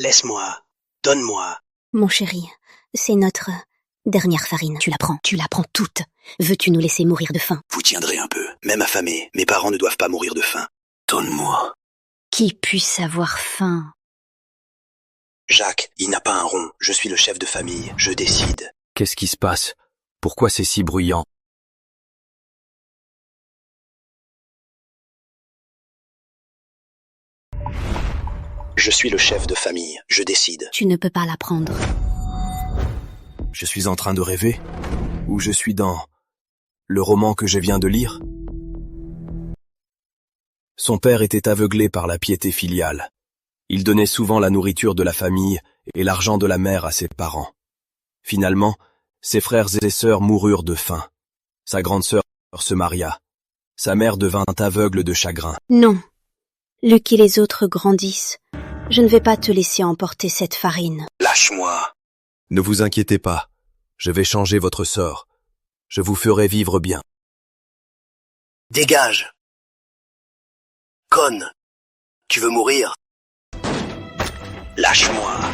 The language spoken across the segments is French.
Laisse-moi. Donne-moi. Mon chéri, c'est notre dernière farine. Tu la prends toute. Veux-tu nous laisser mourir de faim? Vous tiendrez un peu. Même affamé, mes parents ne doivent pas mourir de faim. Donne-moi. Qui puisse avoir faim? Jacques, il n'a pas un rond. Je suis le chef de famille. Je décide. Qu'est-ce qui se passe? Pourquoi c'est si bruyant? Je suis le chef de famille. Je décide. Tu ne peux pas la prendre. Je suis en train de rêver? Ou je suis dans le roman que je viens de lire? Son père était aveuglé par la piété filiale. Il donnait souvent la nourriture de la famille et l'argent de la mère à ses parents. Finalement, ses frères et sœurs moururent de faim. Sa grande sœur se maria. Sa mère devint aveugle de chagrin. Non. Luc et les autres grandissent. Je ne vais pas te laisser emporter cette farine. Lâche-moi. Ne vous inquiétez pas, je vais changer votre sort. Je vous ferai vivre bien. Dégage. Conne. Tu veux mourir? Lâche-moi.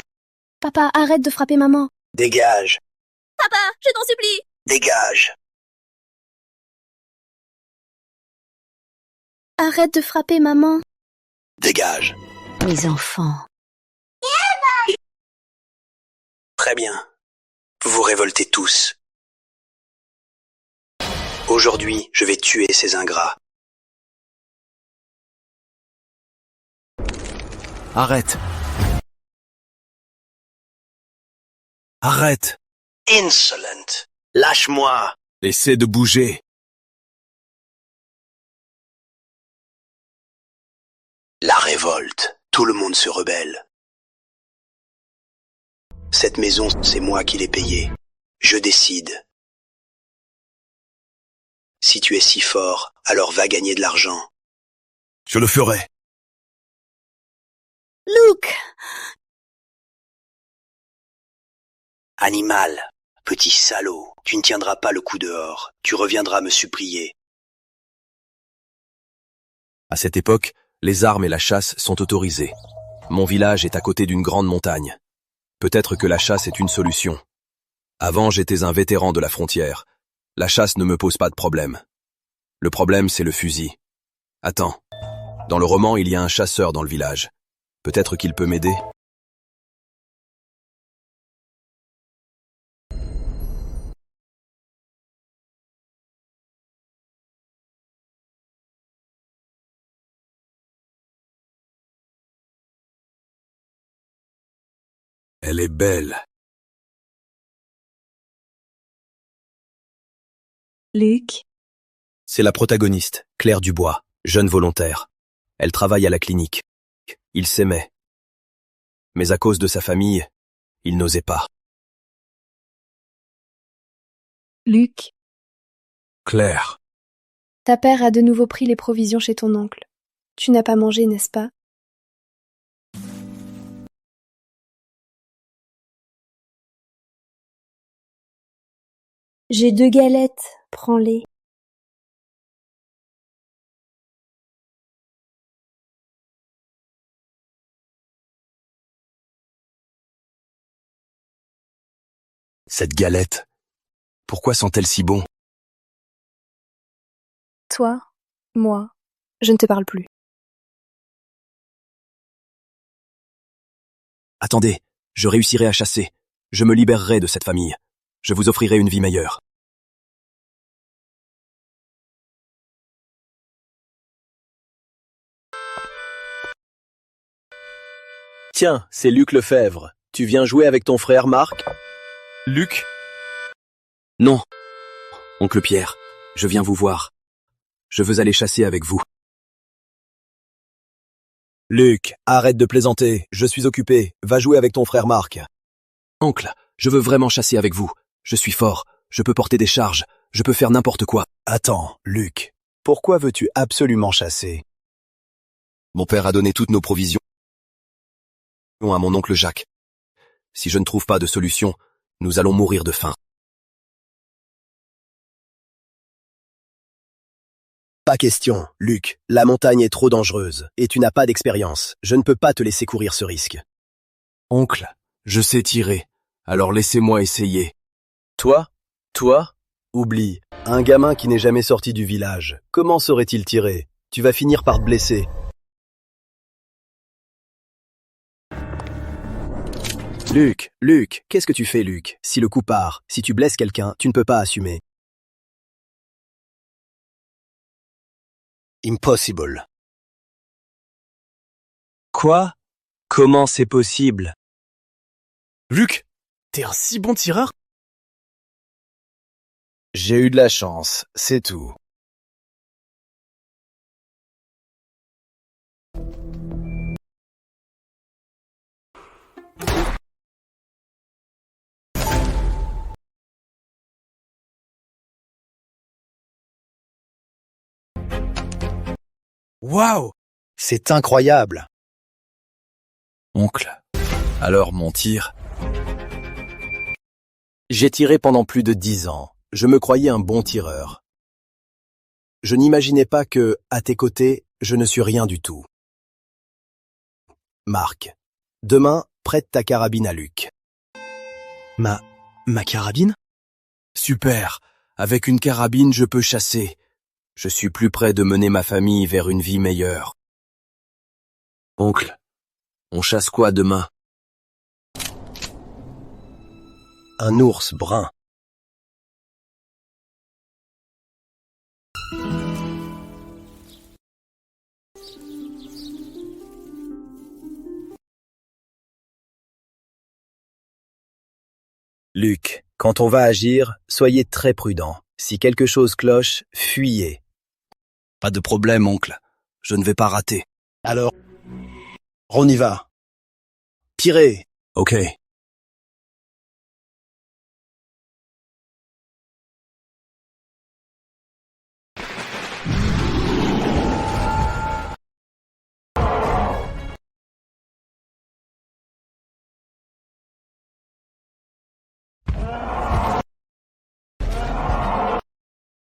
Papa, arrête de frapper maman. Dégage. Papa, je t'en supplie. Dégage. Arrête de frapper maman. Dégage. Les enfants. Très bien. Vous vous révoltez tous. Aujourd'hui, je vais tuer ces ingrats. Arrête! Arrête! Insolent. Lâche-moi. Essaie de bouger. La révolte. Tout le monde se rebelle. Cette maison, c'est moi qui l'ai payée. Je décide. Si tu es si fort, alors va gagner de l'argent. Je le ferai. Luc! Animal, petit salaud, tu ne tiendras pas le coup dehors. Tu reviendras me supplier. À cette époque, les armes et la chasse sont autorisées. Mon village est à côté d'une grande montagne. Peut-être que la chasse est une solution. Avant, j'étais un vétéran de la frontière. La chasse ne me pose pas de problème. Le problème, c'est le fusil. Attends. Dans le roman, il y a un chasseur dans le village. Peut-être qu'il peut m'aider? Elle est belle. Luc, C'est la protagoniste, Claire Dubois, jeune volontaire. Elle travaille à la clinique. Ils s'aimaient. Mais à cause de sa famille, il n'osait pas. Luc, Claire. ta père a de nouveau pris les provisions chez ton oncle. Tu n'as pas mangé, n'est-ce pas? J'ai 2 galettes, prends-les. Cette galette. Pourquoi sent-elle si bon? Toi, moi, je ne te parle plus. Attendez, je réussirai à chasser. Je me libérerai de cette famille. Je vous offrirai une vie meilleure. Tiens, c'est Luc Lefebvre. Tu viens jouer avec ton frère Marc? Luc? Non. Oncle Pierre, je viens vous voir. Je veux aller chasser avec vous. Luc, arrête de plaisanter. Je suis occupé. Va jouer avec ton frère Marc. Oncle, je veux vraiment chasser avec vous. Je suis fort. Je peux porter des charges. Je peux faire n'importe quoi. Attends, Luc. Pourquoi veux-tu absolument chasser? Mon père a donné toutes nos provisions à mon oncle Jacques. Si je ne trouve pas de solution, nous allons mourir de faim. Pas question, Luc. La montagne est trop dangereuse, et tu n'as pas d'expérience. Je ne peux pas te laisser courir ce risque. Oncle, je sais tirer, alors laissez-moi essayer. Toi, oublie. Un gamin qui n'est jamais sorti du village, comment saurait-il tirer? Tu vas finir par te blesser. Luc, qu'est-ce que tu fais, Luc? Si le coup part, si tu blesses quelqu'un, tu ne peux pas assumer. Impossible. Quoi? Comment c'est possible? Luc, t'es un si bon tireur? J'ai eu de la chance, c'est tout. Waouh! C'est incroyable! Oncle, alors mon tir? J'ai tiré pendant plus de 10 ans. Je me croyais un bon tireur. Je n'imaginais pas que, à tes côtés, je ne suis rien du tout. Marc, demain, prête ta carabine à Luc. Ma carabine? Super! Avec une carabine, je peux chasser. Je suis plus près de mener ma famille vers une vie meilleure. Oncle, on chasse quoi demain? Un ours brun. Luc, quand on va agir, soyez très prudent. Si quelque chose cloche, fuyez. Pas de problème, oncle. Je ne vais pas rater. Alors, on y va. Tirez. Ok.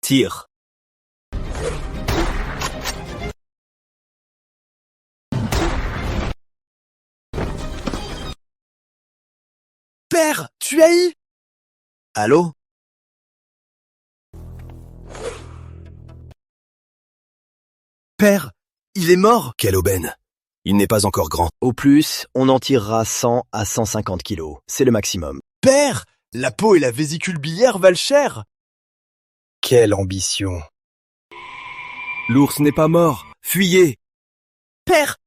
Tire. Père, tu as eu? Allô? Père, il est mort? Quelle aubaine. Il n'est pas encore grand. Au plus, on en tirera 100 à 150 kilos. C'est le maximum. Père, la peau et la vésicule biliaire valent cher. Quelle ambition. L'ours n'est pas mort. Fuyez. Père!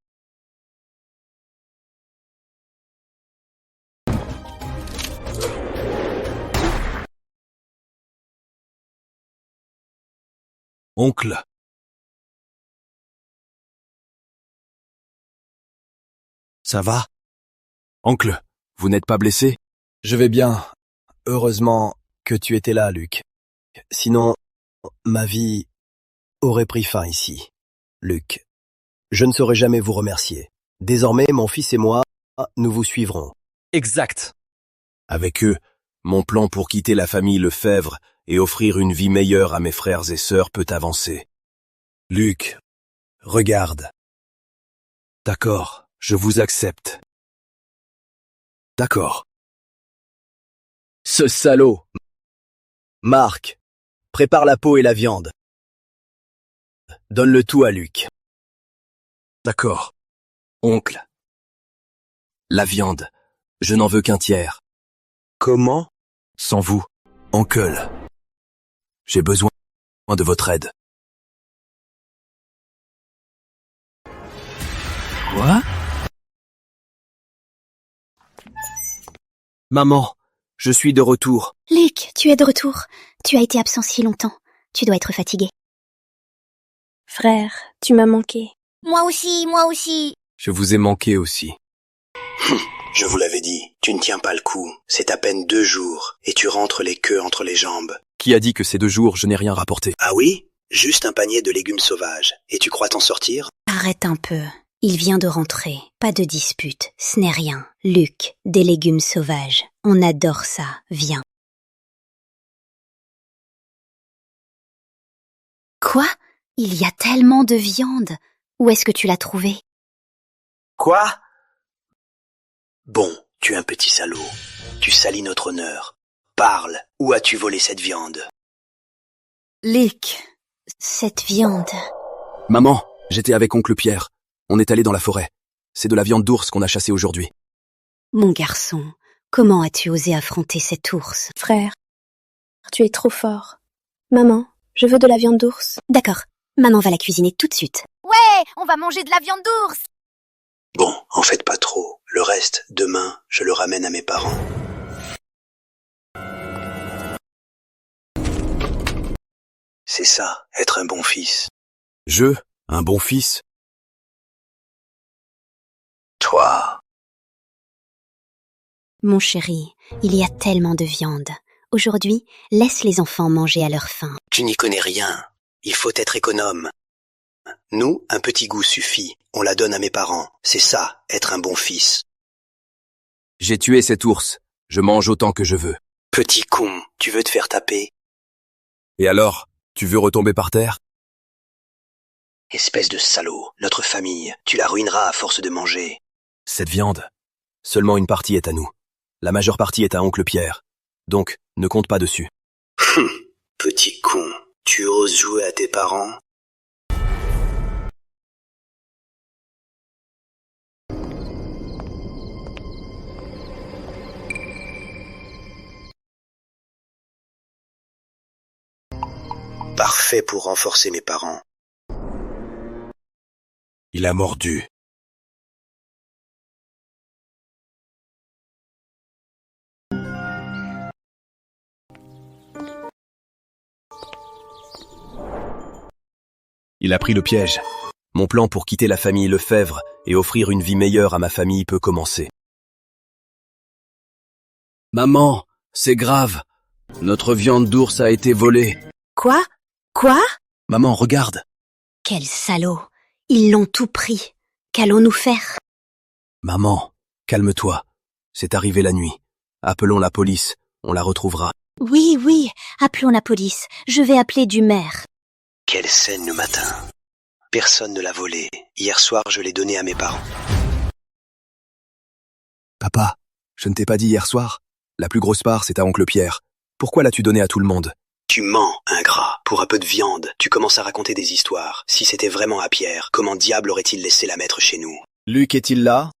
Oncle. Ça va? Oncle, vous n'êtes pas blessé? Je vais bien. Heureusement que tu étais là, Luc. Sinon, ma vie aurait pris fin ici. Luc, je ne saurais jamais vous remercier. Désormais, mon fils et moi, nous vous suivrons. Exact. Avec eux, mon plan pour quitter la famille Lefebvre et offrir une vie meilleure à mes frères et sœurs peut avancer. Luc, regarde. D'accord, je vous accepte. D'accord. Ce salaud. Marc, prépare la peau et la viande. Donne le tout à Luc. D'accord. Oncle. La viande, je n'en veux qu'un tiers. Comment? Sans vous, oncle. J'ai besoin de votre aide. Quoi? Maman, je suis de retour. Luc, tu es de retour. Tu as été absent si longtemps. Tu dois être fatigué. Frère, tu m'as manqué. Moi aussi. Je vous ai manqué aussi. Je vous l'avais dit, tu ne tiens pas le coup. C'est à peine 2 jours, et tu rentres les queues entre les jambes. Qui a dit que ces 2 jours je n'ai rien rapporté? Ah oui? Juste un panier de légumes sauvages. Et tu crois t'en sortir? Arrête un peu. Il vient de rentrer. Pas de dispute. Ce n'est rien. Luc, des légumes sauvages. On adore ça. Viens. Quoi? Il y a tellement de viande. Où est-ce que tu l'as trouvée? Quoi? Bon, Tu es un petit salaud. Tu salis notre honneur. Parle, où as-tu volé cette viande? Luc, cette viande... Maman, j'étais avec oncle Pierre. On est allé dans la forêt. C'est de la viande d'ours qu'on a chassée aujourd'hui. Mon garçon, comment as-tu osé affronter cet ours? Frère, tu es trop fort. Maman, je veux de la viande d'ours. D'accord, maman va la cuisiner tout de suite. Ouais, on va manger de la viande d'ours. Bon, en faites pas trop. Le reste, demain, je le ramène à mes parents. C'est ça, être un bon fils. Un bon fils. Toi, Mon chéri, il y a tellement de viande. Aujourd'hui, laisse les enfants manger à leur faim. tu n'y connais rien. Il faut être économe. Nous, un petit goût suffit. On la donne à mes parents. C'est ça, être un bon fils. J'ai tué cet ours. Je mange autant que je veux. Petit con, tu veux te faire taper? Et alors, tu veux retomber par terre? Espèce de salaud, notre famille, tu la ruineras à force de manger. Cette viande, seulement une partie est à nous. La majeure partie est à oncle Pierre. Donc, ne compte pas dessus. Petit con, tu oses jouer à tes parents? Parfait pour renforcer mes parents. Il a mordu. Il a pris le piège. Mon plan pour quitter la famille Lefebvre et offrir une vie meilleure à ma famille peut commencer. Maman, c'est grave. Notre viande d'ours a été volée. Quoi? Quoi? Maman, regarde. Quel salaud! Ils l'ont tout pris. Qu'allons-nous faire? Maman, calme-toi. C'est arrivé la nuit. Appelons la police. On la retrouvera. Oui, appelons la police. Je vais appeler du maire. Quelle scène le matin. Personne ne l'a volé. Hier soir, je l'ai donné à mes parents. Papa, je ne t'ai pas dit hier soir. La plus grosse part, c'est à oncle Pierre. Pourquoi l'as-tu donné à tout le monde? Tu mens, ingrat. Pour un peu de viande, tu commences à raconter des histoires. Si c'était vraiment à Pierre, comment diable aurait-il laissé la mettre chez nous? Luc est-il là?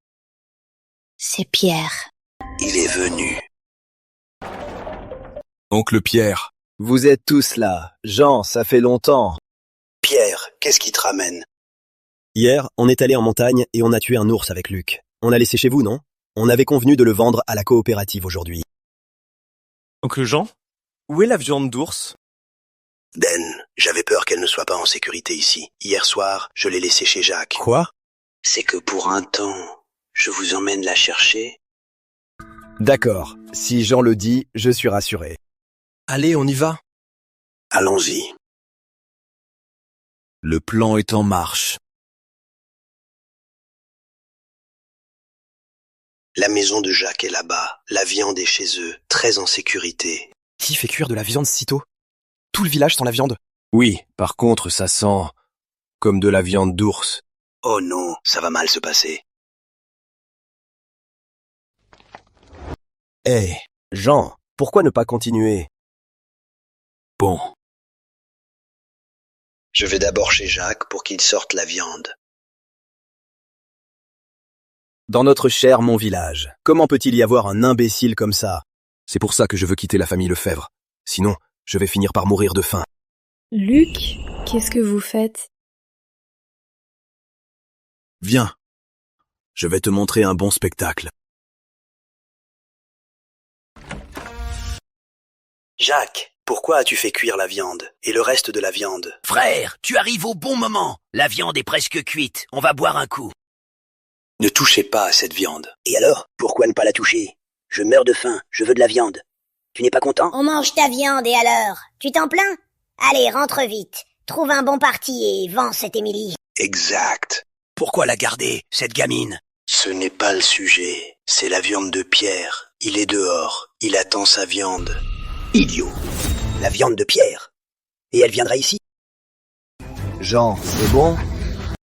C'est Pierre. Il est venu. Oncle Pierre. Vous êtes tous là. Jean, ça fait longtemps. Pierre, qu'est-ce qui te ramène? Hier, on est allé en montagne et on a tué un ours avec Luc. On l'a laissé chez vous, non? On avait convenu de le vendre à la coopérative aujourd'hui. Oncle Jean, où est la viande d'ours? Ben, j'avais peur qu'elle ne soit pas en sécurité ici. Hier soir, je l'ai laissée chez Jacques. Quoi? C'est que pour un temps, je vous emmène la chercher. D'accord. Si Jean le dit, je suis rassuré. Allez, on y va. Allons-y. Le plan est en marche. La maison de Jacques est là-bas. La viande est chez eux, très en sécurité. Qui fait cuire de la viande si tôt? Tout le village sent la viande. Oui, par contre, ça sent comme de la viande d'ours. Oh non, ça va mal se passer. Hé, Jean, pourquoi ne pas continuer? Bon, Je vais d'abord chez Jacques pour qu'il sorte la viande. Dans notre cher mon village, comment peut-il y avoir un imbécile comme ça? c'est pour ça que je veux quitter la famille Lefebvre. Sinon, je vais finir par mourir de faim. Luc, qu'est-ce que vous faites? Viens. Je vais te montrer un bon spectacle. Jacques, pourquoi as-tu fait cuire la viande et le reste de la viande? Frère, tu arrives au bon moment. La viande est presque cuite. On va boire un coup. Ne touchez pas à cette viande. Et alors, pourquoi ne pas la toucher? Je meurs de faim, je veux de la viande. Tu n'es pas content? On mange ta viande et alors? Tu t'en plains? Allez, rentre vite. Trouve un bon parti et vends cette Émilie. Exact. Pourquoi la garder, cette gamine? Ce n'est pas le sujet. C'est la viande de Pierre. Il est dehors. Il attend sa viande. Idiot. La viande de Pierre. Et elle viendra ici? Jean, c'est bon?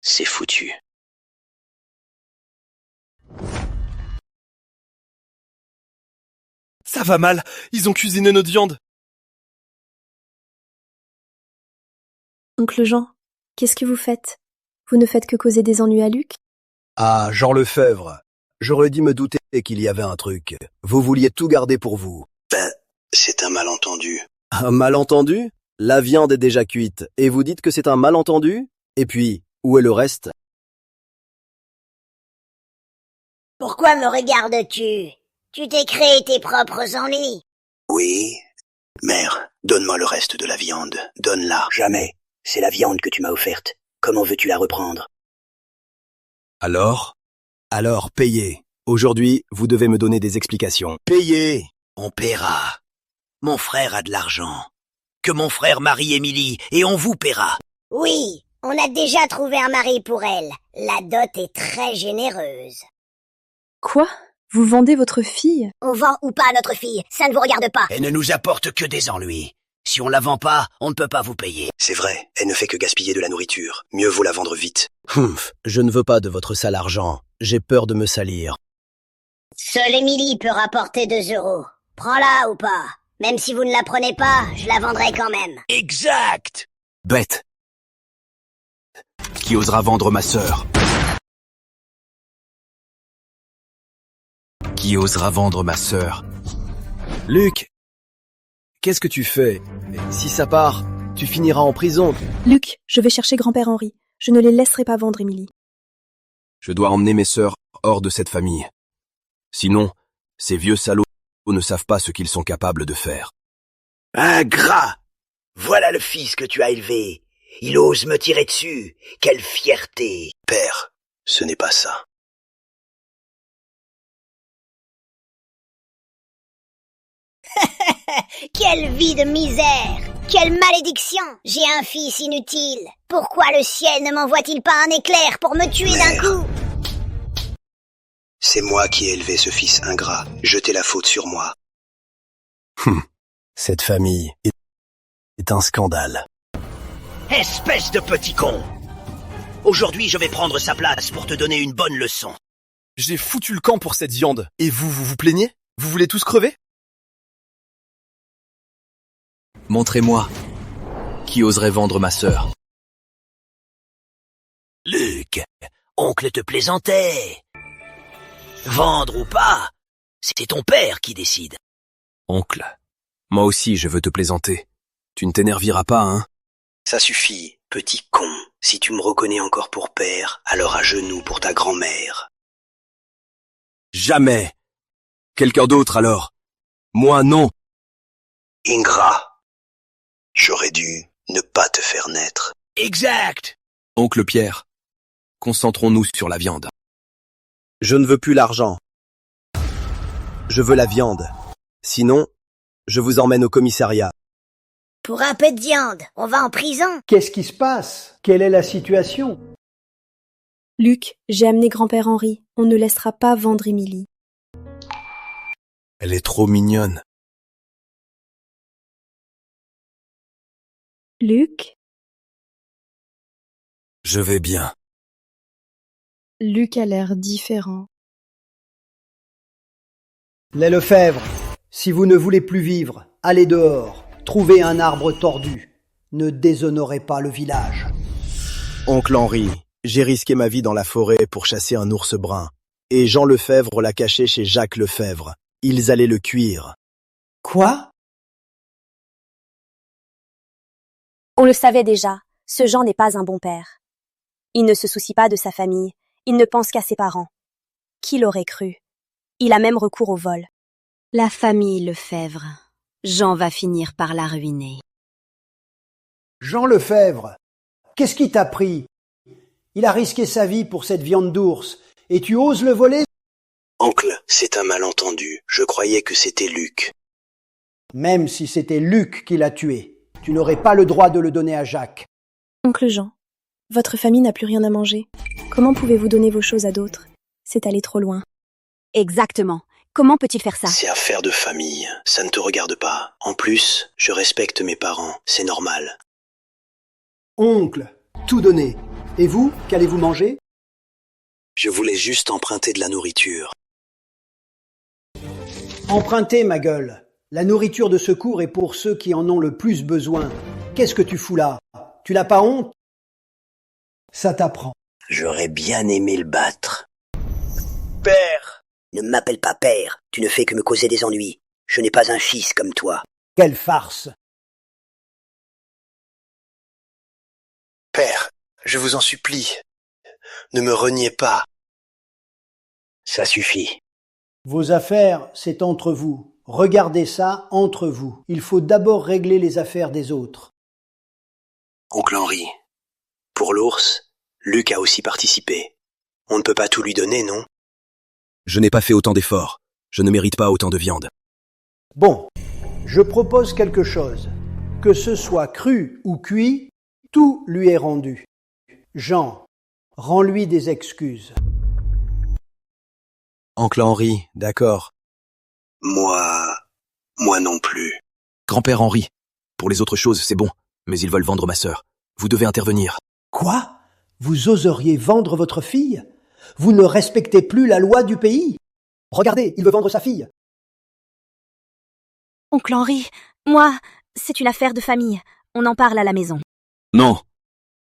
C'est foutu. Ça va mal, ils ont cuisiné notre viande. Oncle Jean, qu'est-ce que vous faites? Vous ne faites que causer des ennuis à Luc? Ah, Jean Lefebvre, j'aurais dû me douter qu'il y avait un truc. Vous vouliez tout garder pour vous. C'est un malentendu. Un malentendu? La viande est déjà cuite, et vous dites que c'est un malentendu? Et puis, où est le reste? Pourquoi me regardes-tu? Tu t'es créé tes propres ennuis. Oui. Mère, donne-moi le reste de la viande. Donne-la. Jamais. C'est la viande que tu m'as offerte. Comment veux-tu la reprendre? Alors, payez. Aujourd'hui, vous devez me donner des explications. Payez! On paiera. Mon frère a de l'argent. Que mon frère marie Émilie, et on vous paiera. Oui, on a déjà trouvé un mari pour elle. La dot est très généreuse. Quoi? Vous vendez votre fille? On vend ou pas notre fille, ça ne vous regarde pas. Elle ne nous apporte que des ennuis. Si on la vend pas, on ne peut pas vous payer. C'est vrai, elle ne fait que gaspiller de la nourriture. Mieux vaut la vendre vite. Je ne veux pas de votre sale argent. J'ai peur de me salir. Seule Émilie peut rapporter 2 €. Prends-la ou pas. Même si vous ne la prenez pas, je la vendrai quand même. Exact! Bête. Qui osera vendre ma sœur? Qui osera vendre ma sœur? Luc, qu'est-ce que tu fais? Si ça part, tu finiras en prison. Luc, je vais chercher grand-père Henri. Je ne les laisserai pas vendre Émilie. Je dois emmener mes sœurs hors de cette famille. Sinon, ces vieux salauds ne savent pas ce qu'ils sont capables de faire. Ingrat! Voilà le fils que tu as élevé. Il ose me tirer dessus. Quelle fierté! Père, ce n'est pas ça. Quelle vie de misère! Quelle malédiction! J'ai un fils inutile. Pourquoi le ciel ne m'envoie-t-il pas un éclair pour me tuer d'un Mère. coup? C'est moi qui ai élevé ce fils ingrat. Jetez la faute sur moi. Cette famille est un scandale. Espèce de petit con! Aujourd'hui, je vais prendre sa place pour te donner une bonne leçon. J'ai foutu le camp pour cette viande. Et vous plaignez? Vous voulez tous crever? Montrez-moi. Qui oserait vendre ma sœur? Luc, oncle te plaisantait. Vendre ou pas, c'est ton père qui décide. Oncle, moi aussi je veux te plaisanter. Tu ne t'énerveras pas, hein? Ça suffit, petit con. Si tu me reconnais encore pour père, alors à genoux pour ta grand-mère. Jamais. Quelqu'un d'autre alors. Moi non. Ingrat. J'aurais dû ne pas te faire naître. Exact! Oncle Pierre, concentrons-nous sur la viande. Je ne veux plus l'argent. Je veux la viande. Sinon, je vous emmène au commissariat. Pour un peu de viande, on va en prison. Qu'est-ce qui se passe? Quelle est la situation? Luc, j'ai amené grand-père Henri. On ne laissera pas vendre Émilie. Elle est trop mignonne. Luc? Je vais bien. Luc a l'air différent. Les Lefebvre, si vous ne voulez plus vivre, allez dehors, trouvez un arbre tordu. Ne déshonorez pas le village. Oncle Henri, j'ai risqué ma vie dans la forêt pour chasser un ours brun. Et Jean Lefebvre l'a caché chez Jacques Lefebvre. Ils allaient le cuire. Quoi? On le savait déjà, ce Jean n'est pas un bon père. Il ne se soucie pas de sa famille, il ne pense qu'à ses parents. Qui l'aurait cru? Il a même recours au vol. La famille Lefebvre. Jean va finir par la ruiner. Jean Lefebvre, qu'est-ce qui t'a pris? Il a risqué sa vie pour cette viande d'ours, et tu oses le voler? Oncle, c'est un malentendu. Je croyais que c'était Luc. Même si c'était Luc qui l'a tué, tu n'aurais pas le droit de le donner à Jacques. Oncle Jean, votre famille n'a plus rien à manger. Comment pouvez-vous donner vos choses à d'autres? C'est aller trop loin. Exactement. Comment peut-il faire ça? C'est affaire de famille. Ça ne te regarde pas. En plus, je respecte mes parents. C'est normal. Oncle, tout donner. Et vous, qu'allez-vous manger? Je voulais juste emprunter de la nourriture. Empruntez, ma gueule. La nourriture de secours est pour ceux qui en ont le plus besoin. Qu'est-ce que tu fous là? Tu n'as pas honte? Ça t'apprend. J'aurais bien aimé le battre. Père! Ne m'appelle pas père, tu ne fais que me causer des ennuis. Je n'ai pas un fils comme toi. Quelle farce! Père, je vous en supplie, ne me reniez pas. Ça suffit. Vos affaires, c'est entre vous. Regardez ça entre vous. Il faut d'abord régler les affaires des autres. Oncle Henri, pour l'ours, Luc a aussi participé. On ne peut pas tout lui donner, non? Je n'ai pas fait autant d'efforts. Je ne mérite pas autant de viande. Bon, je propose quelque chose. Que ce soit cru ou cuit, tout lui est rendu. Jean, rends-lui des excuses. Oncle Henri, d'accord. Moi non plus. Grand-père Henri, pour les autres choses, c'est bon, mais ils veulent vendre ma sœur. Vous devez intervenir. Quoi? Vous oseriez vendre votre fille? Vous ne respectez plus la loi du pays? Regardez, il veut vendre sa fille. Oncle Henri, moi, c'est une affaire de famille. On en parle à la maison. Non.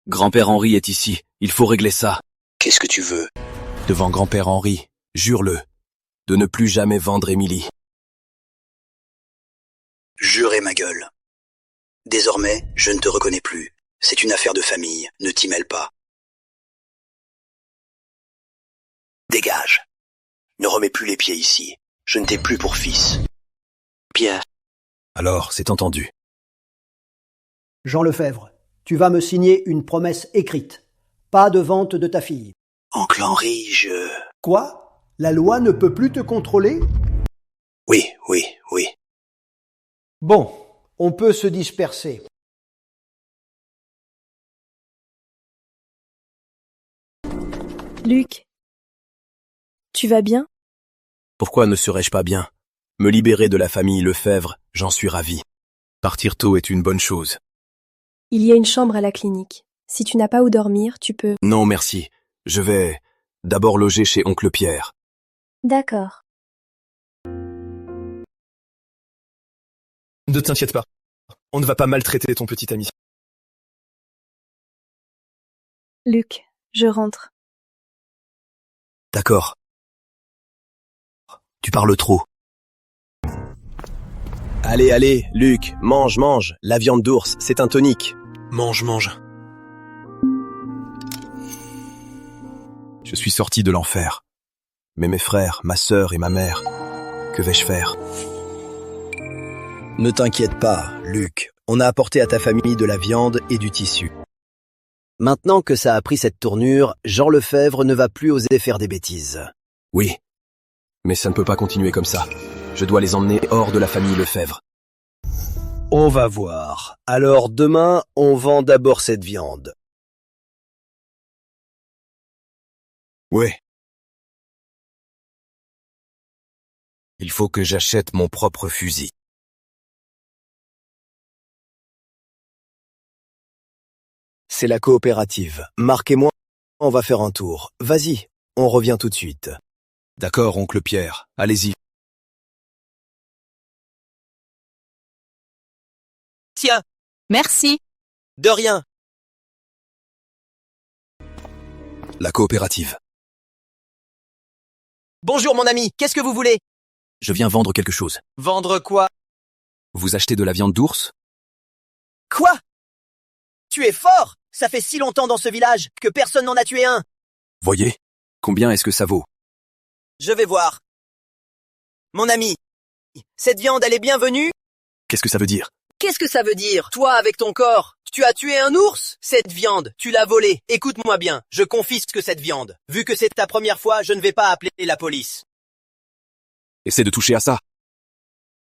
Grand-père Henri est ici. Il faut régler ça. Qu'est-ce que tu veux? Devant grand-père Henri, jure-le, de ne plus jamais vendre Émilie. Jurez ma gueule. Désormais, je ne te reconnais plus. C'est une affaire de famille, ne t'y mêle pas. Dégage. Ne remets plus les pieds ici. Je ne t'ai plus pour fils. Bien. Alors, c'est entendu. Jean Lefebvre, tu vas me signer une promesse écrite. Pas de vente de ta fille. Oncle Henri, je... Quoi? La loi ne peut plus te contrôler? Oui. Bon, on peut se disperser. Luc, tu vas bien? Pourquoi ne serais-je pas bien? Me libérer de la famille Lefebvre, j'en suis ravi. Partir tôt est une bonne chose. Il y a une chambre à la clinique. Si tu n'as pas où dormir, tu peux... Non, merci. Je vais d'abord loger chez oncle Pierre. D'accord. Ne t'inquiète pas. On ne va pas maltraiter ton petit ami. Luc, je rentre. D'accord. Tu parles trop. Allez, Luc, mange. La viande d'ours, c'est un tonique. Mange. Je suis sorti de l'enfer. Mais mes frères, ma sœur et ma mère, que vais-je faire? Ne t'inquiète pas, Luc. On a apporté à ta famille de la viande et du tissu. Maintenant que ça a pris cette tournure, Jean Lefebvre ne va plus oser faire des bêtises. Oui. Mais ça ne peut pas continuer comme ça. Je dois les emmener hors de la famille Lefebvre. On va voir. Alors demain, on vend d'abord cette viande. Ouais. Il faut que j'achète mon propre fusil. C'est la coopérative. Marc et moi, on va faire un tour. Vas-y, on revient tout de suite. D'accord, oncle Pierre. Allez-y. Tiens. Merci. De rien. La coopérative. Bonjour mon ami, qu'est-ce que vous voulez? Je viens vendre quelque chose. Vendre quoi? Vous achetez de la viande d'ours? Quoi? Tu es fort! Ça fait si longtemps dans ce village que personne n'en a tué un. Voyez, combien est-ce que ça vaut? Je vais voir. Mon ami, cette viande, elle est bienvenue? Qu'est-ce que ça veut dire? Qu'est-ce que ça veut dire? Toi, avec ton corps, tu as tué un ours? Cette viande, tu l'as volée. Écoute-moi bien, je confisque cette viande. Vu que c'est ta première fois, je ne vais pas appeler la police. Essaie de toucher à ça.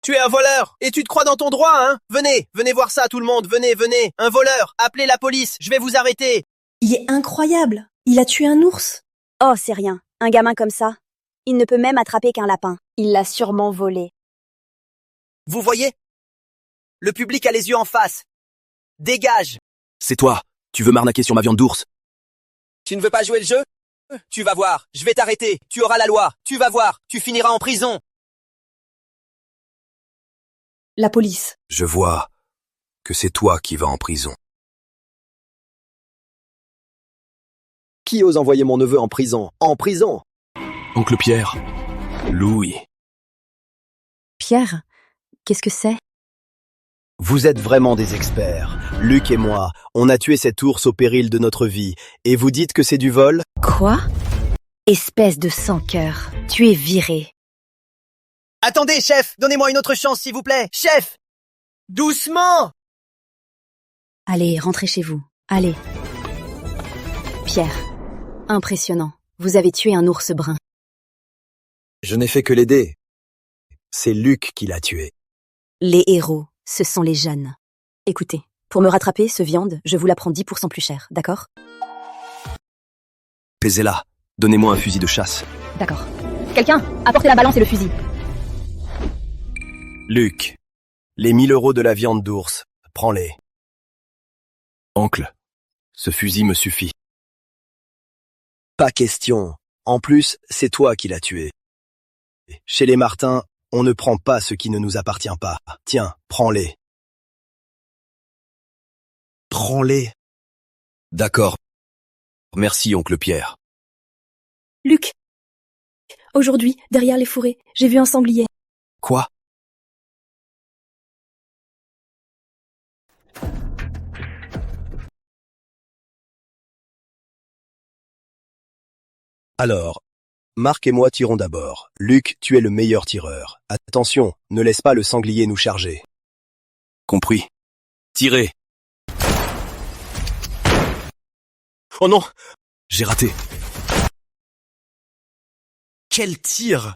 Tu es un voleur, et tu te crois dans ton droit, hein? Venez voir ça tout le monde, venez. Un voleur, appelez la police, je vais vous arrêter. Il est incroyable. Il a tué un ours. Oh, c'est rien. Un gamin comme ça. Il ne peut même attraper qu'un lapin. Il l'a sûrement volé. Vous voyez? Le public a les yeux en face. Dégage. C'est toi. Tu veux m'arnaquer sur ma viande d'ours? Tu ne veux pas jouer le jeu? Tu vas voir, je vais t'arrêter. Tu auras la loi. Tu vas voir, tu finiras en prison. La police. Je vois que c'est toi qui vas en prison. Qui ose envoyer mon neveu en prison? En prison! Oncle Pierre, Louis. Pierre, qu'est-ce que c'est? Vous êtes vraiment des experts. Luc et moi, on a tué cet ours au péril de notre vie. Et vous dites que c'est du vol? Quoi? Espèce de sans-cœur, tu es viré. Attendez, chef, donnez-moi une autre chance, s'il vous plaît. Chef! Doucement! Allez, rentrez chez vous. Allez. Pierre, impressionnant. Vous avez tué un ours brun. Je n'ai fait que l'aider. C'est Luc qui l'a tué. Les héros, ce sont les jeunes. Écoutez, pour me rattraper, ce viande, je vous la prends 10% plus cher, d'accord? Pesez-la. Donnez-moi un fusil de chasse. D'accord. Quelqu'un, apportez la balance et le fusil. Luc, les 1000 € de la viande d'ours, prends-les. Oncle, ce fusil me suffit. Pas question. En plus, c'est toi qui l'as tué. Chez les Martins, on ne prend pas ce qui ne nous appartient pas. Tiens, prends-les. Prends-les. D'accord. Merci, oncle Pierre. Luc, aujourd'hui, derrière les fourrés, j'ai vu un sanglier. Quoi? Alors, Marc et moi tirons d'abord. Luc, tu es le meilleur tireur. Attention, ne laisse pas le sanglier nous charger. Compris. Tirez. Oh non! J'ai raté. Quel tir!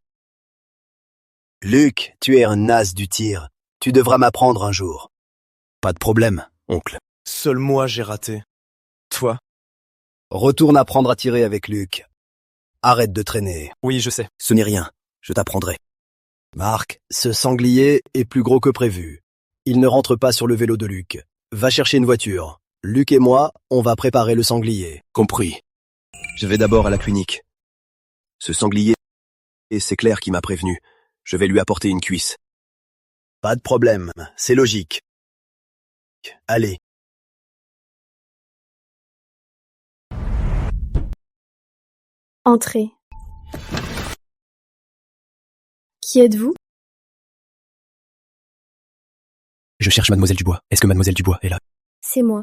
Luc, tu es un as du tir. Tu devras m'apprendre un jour. Pas de problème, oncle. Seul moi j'ai raté. Toi? Retourne apprendre à tirer avec Luc. Arrête de traîner. Oui, je sais. Ce n'est rien. Je t'apprendrai. Marc, ce sanglier est plus gros que prévu. Il ne rentre pas sur le vélo de Luc. Va chercher une voiture. Luc et moi, on va préparer le sanglier. Compris. Je vais d'abord à la clinique. Ce sanglier, c'est Claire qui m'a prévenu. Je vais lui apporter une cuisse. Pas de problème, c'est logique. Allez. Entrez. Qui êtes-vous? Je cherche Mademoiselle Dubois. Est-ce que Mademoiselle Dubois est là? C'est moi.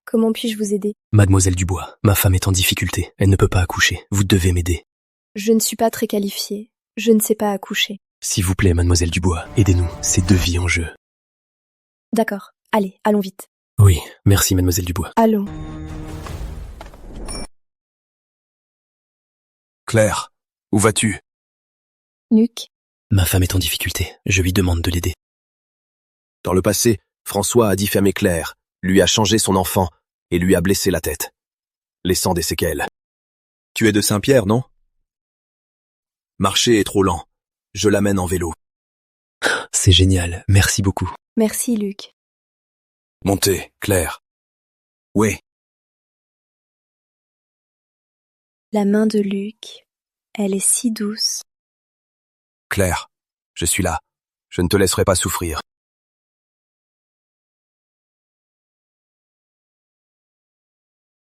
Comment puis-je vous aider? Mademoiselle Dubois, ma femme est en difficulté. Elle ne peut pas accoucher. Vous devez m'aider. Je ne suis pas très qualifiée. Je ne sais pas accoucher. S'il vous plaît, Mademoiselle Dubois, aidez-nous. C'est 2 vies en jeu. D'accord. Allez, allons vite. Oui, merci, Mademoiselle Dubois. Allons. Claire, où vas-tu? Luc, Ma femme est en difficulté. Je lui demande de l'aider. Dans le passé, François a diffamé Claire, lui a changé son enfant et lui a blessé la tête, laissant des séquelles. Tu es de Saint-Pierre, non? Marcher est trop lent. Je l'amène en vélo. C'est génial. Merci beaucoup. merci Luc. Montez, Claire. Oui. La main de Luc, elle est si douce. Claire, je suis là. Je ne te laisserai pas souffrir.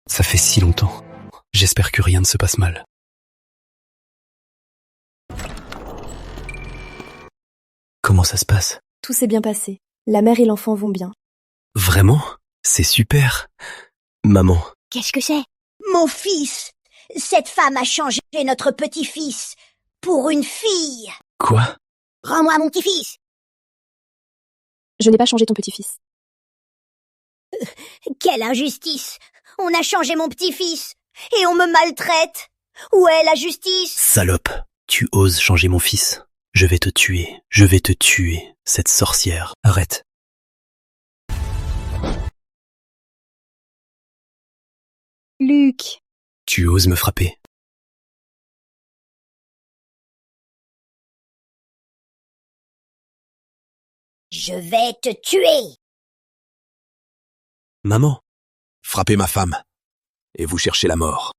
Ça fait si longtemps. J'espère que rien ne se passe mal. Comment ça se passe? Tout s'est bien passé. La mère et l'enfant vont bien. Vraiment? C'est super. Maman, Qu'est-ce que c'est? Mon fils! Cette femme a changé notre petit-fils pour une fille! quoi? Rends-moi mon petit-fils! Je n'ai pas changé ton petit-fils. Quelle injustice! On a changé mon petit-fils et on me maltraite! Où est la justice? Salope, tu oses changer mon fils. Je vais te tuer. Je vais te tuer, cette sorcière. Arrête. Luc, Tu oses me frapper. Je vais te tuer! Maman, frappez ma femme. Et vous cherchez la mort.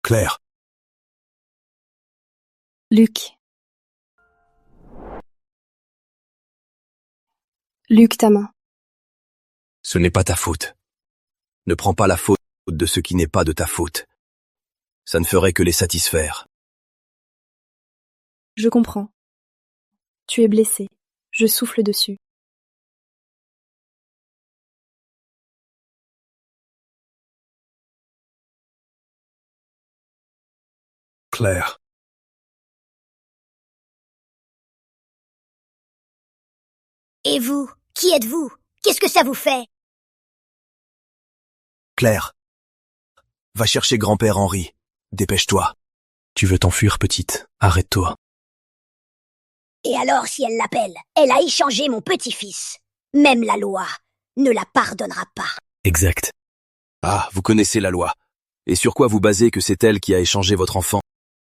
Claire, Luc. Luc, ta main. Ce n'est pas ta faute. Ne prends pas la faute de ce qui n'est pas de ta faute. Ça ne ferait que les satisfaire. Je comprends. Tu es blessé. Je souffle dessus. Claire. Et vous? Qui êtes-vous? Qu'est-ce que ça vous fait? Claire. Va chercher grand-père Henri. Dépêche-toi. Tu veux t'enfuir, petite. Arrête-toi. Et alors, si elle l'appelle, elle a échangé mon petit-fils. Même la loi ne la pardonnera pas. Exact. Ah, vous connaissez la loi. Et sur quoi vous basez que c'est elle qui a échangé votre enfant?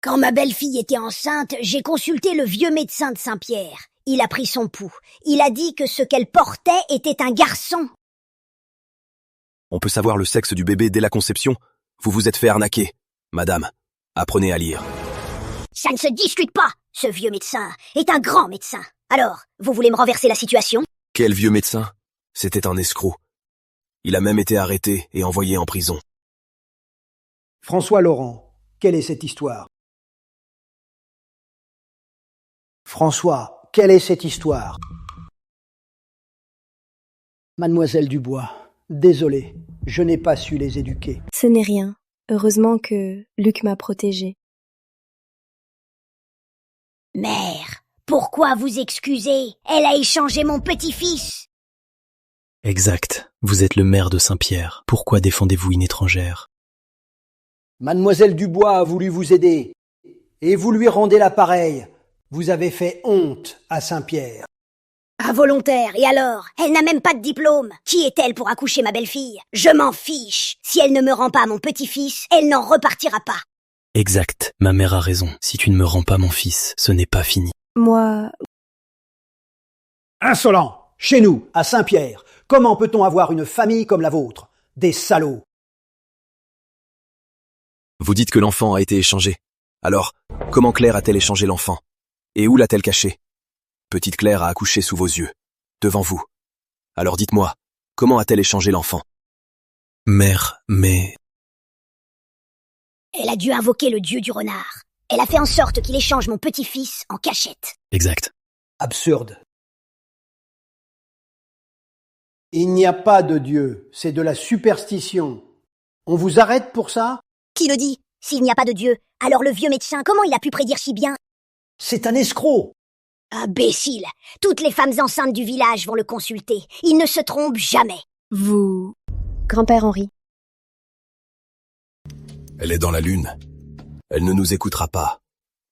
Quand ma belle-fille était enceinte, j'ai consulté le vieux médecin de Saint-Pierre. Il a pris son pouls. Il a dit que ce qu'elle portait était un garçon. On peut savoir le sexe du bébé dès la conception? Vous vous êtes fait arnaquer. Madame, apprenez à lire. Ça ne se discute pas. Ce vieux médecin est un grand médecin. Alors, vous voulez me renverser la situation? Quel vieux médecin? C'était un escroc. Il a même été arrêté et envoyé en prison. François Laurent, quelle est cette histoire? François, quelle est cette histoire? Mademoiselle Dubois, désolé, je n'ai pas su les éduquer. Ce n'est rien. Heureusement que Luc m'a protégée. Mère, pourquoi vous excusez? Elle a échangé mon petit-fils. Exact. Vous êtes le maire de Saint-Pierre. Pourquoi défendez-vous une étrangère? Mademoiselle Dubois a voulu vous aider, et vous lui rendez l'appareil. Vous avez fait honte à Saint-Pierre. Involontaire, et alors? Elle n'a même pas de diplôme. Qui est-elle pour accoucher ma belle-fille? Je m'en fiche. Si elle ne me rend pas mon petit-fils, elle n'en repartira pas. Exact. Ma mère a raison. Si tu ne me rends pas mon fils, ce n'est pas fini. Moi... Insolent! Chez nous, à Saint-Pierre, comment peut-on avoir une famille comme la vôtre? Des salauds! Vous dites que l'enfant a été échangé. Alors, comment Claire a-t-elle échangé l'enfant? Et où l'a-t-elle caché? Petite Claire a accouché sous vos yeux, devant vous. Alors dites-moi, comment a-t-elle échangé l'enfant? Mère, mais... Elle a dû invoquer le dieu du renard. Elle a fait en sorte qu'il échange mon petit-fils en cachette. Exact. Absurde. Il n'y a pas de Dieu, c'est de la superstition. On vous arrête pour ça? Qui le dit? S'il n'y a pas de dieu, alors le vieux médecin, comment il a pu prédire si bien? C'est un escroc! Imbécile! Toutes les femmes enceintes du village vont le consulter. Il ne se trompe jamais. Vous... Grand-père Henri. Elle est dans la lune. Elle ne nous écoutera pas.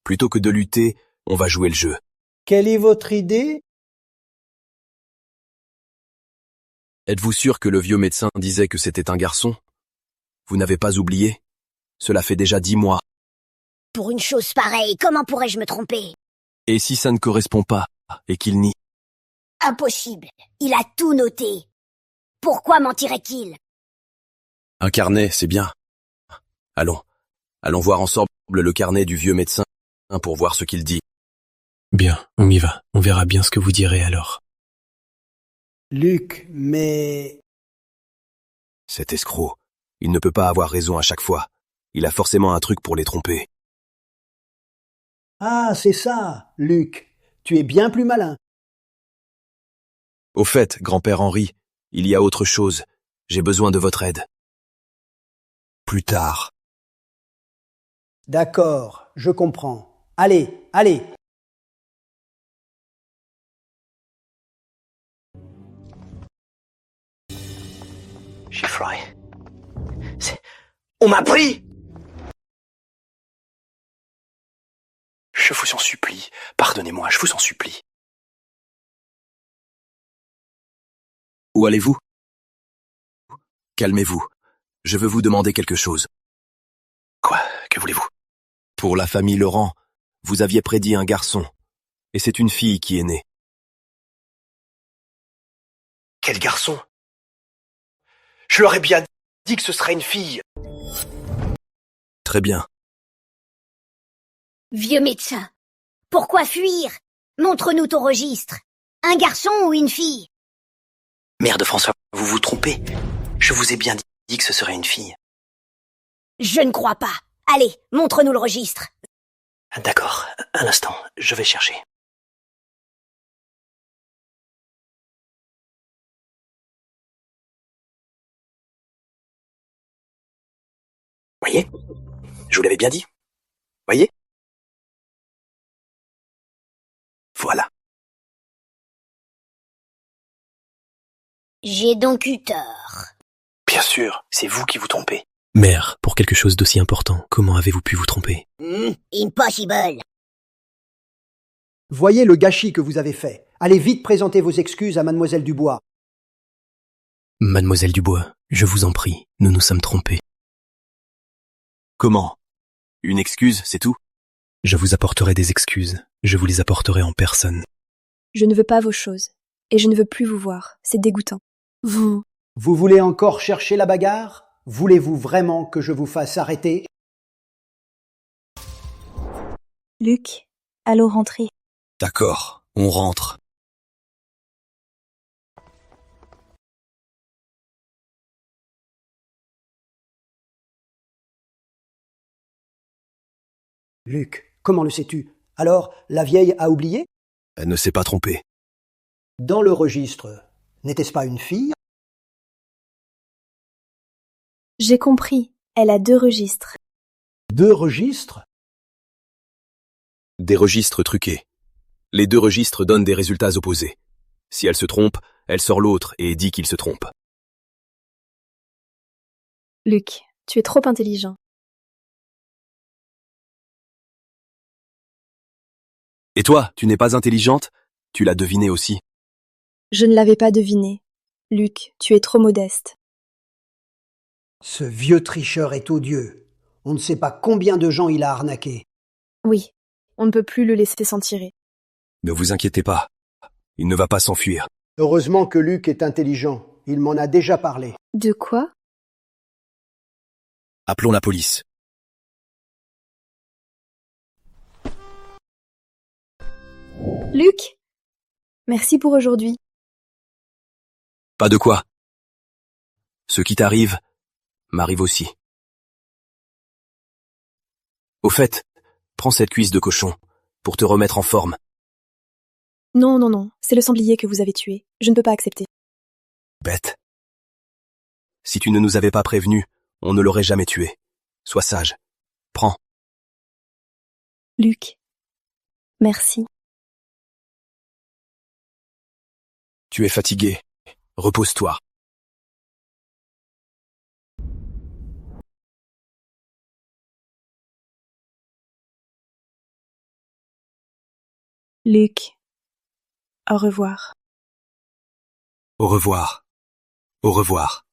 Plutôt que de lutter, on va jouer le jeu. Quelle est votre idée? Êtes-vous sûr que le vieux médecin disait que c'était un garçon? Vous n'avez pas oublié? Cela fait déjà 10 mois. Pour une chose pareille, comment pourrais-je me tromper? Et si ça ne correspond pas, et qu'il nie? Impossible. Il a tout noté. Pourquoi mentirait-il? Un carnet, c'est bien. Allons voir ensemble le carnet du vieux médecin pour voir ce qu'il dit. Bien, on y va. On verra bien ce que vous direz alors. Luc, mais... Cet escroc, il ne peut pas avoir raison à chaque fois. Il a forcément un truc pour les tromper. Ah, c'est ça, Luc. Tu es bien plus malin. Au fait, grand-père Henri, il y a autre chose. J'ai besoin de votre aide. Plus tard. D'accord, je comprends. Allez, allez. Chiffroy. On m'a pris! Je vous en supplie. Pardonnez-moi, je vous en supplie. Où allez-vous? Calmez-vous. Je veux vous demander quelque chose. Quoi? Que voulez-vous? Pour la famille Laurent, vous aviez prédit un garçon. Et c'est une fille qui est née. Quel garçon? Je leur ai bien dit que ce serait une fille. Très bien. Vieux médecin, pourquoi fuir? Montre-nous ton registre. Un garçon ou une fille? Merde, François, vous vous trompez. Je vous ai bien dit que ce serait une fille. Je ne crois pas. Allez, montre-nous le registre. D'accord, un instant, je vais chercher. Voyez? Je vous l'avais bien dit. Voyez? Voilà. J'ai donc eu tort. Bien sûr, c'est vous qui vous trompez. Mère, pour quelque chose d'aussi important, comment avez-vous pu vous tromper? Impossible. Voyez le gâchis que vous avez fait. Allez vite présenter vos excuses à mademoiselle Dubois. Mademoiselle Dubois, je vous en prie, nous nous sommes trompés. Comment? Une excuse, c'est tout? Je vous apporterai des excuses, je vous les apporterai en personne. Je ne veux pas vos choses. Et je ne veux plus vous voir. C'est dégoûtant. Vous voulez encore chercher la bagarre? Voulez-vous vraiment que je vous fasse arrêter? Luc, allons rentrer. D'accord, on rentre. Luc, comment le sais-tu? Alors, la vieille a oublié? Elle ne s'est pas trompée. Dans le registre, n'était-ce pas une fille? J'ai compris. Elle a 2 registres. 2 registres? Des registres truqués. Les 2 registres donnent des résultats opposés. Si elle se trompe, elle sort l'autre et dit qu'il se trompe. Luc, tu es trop intelligent. Et toi, tu n'es pas intelligente? Tu l'as deviné aussi. Je ne l'avais pas deviné. Luc, tu es trop modeste. Ce vieux tricheur est odieux. On ne sait pas combien de gens il a arnaqué. Oui, on ne peut plus le laisser s'en tirer. Ne vous inquiétez pas. Il ne va pas s'enfuir. Heureusement que Luc est intelligent. Il m'en a déjà parlé. De quoi? Appelons la police. Luc! Merci pour aujourd'hui. Pas de quoi. Ce qui t'arrive, m'arrive aussi. Au fait, prends cette cuisse de cochon, pour te remettre en forme. Non, non, non, c'est le sanglier que vous avez tué. Je ne peux pas accepter. Bête. Si tu ne nous avais pas prévenus, on ne l'aurait jamais tué. Sois sage. Prends. Luc, merci. Tu es fatigué. Repose-toi. Luc, au revoir. Au revoir. Au revoir.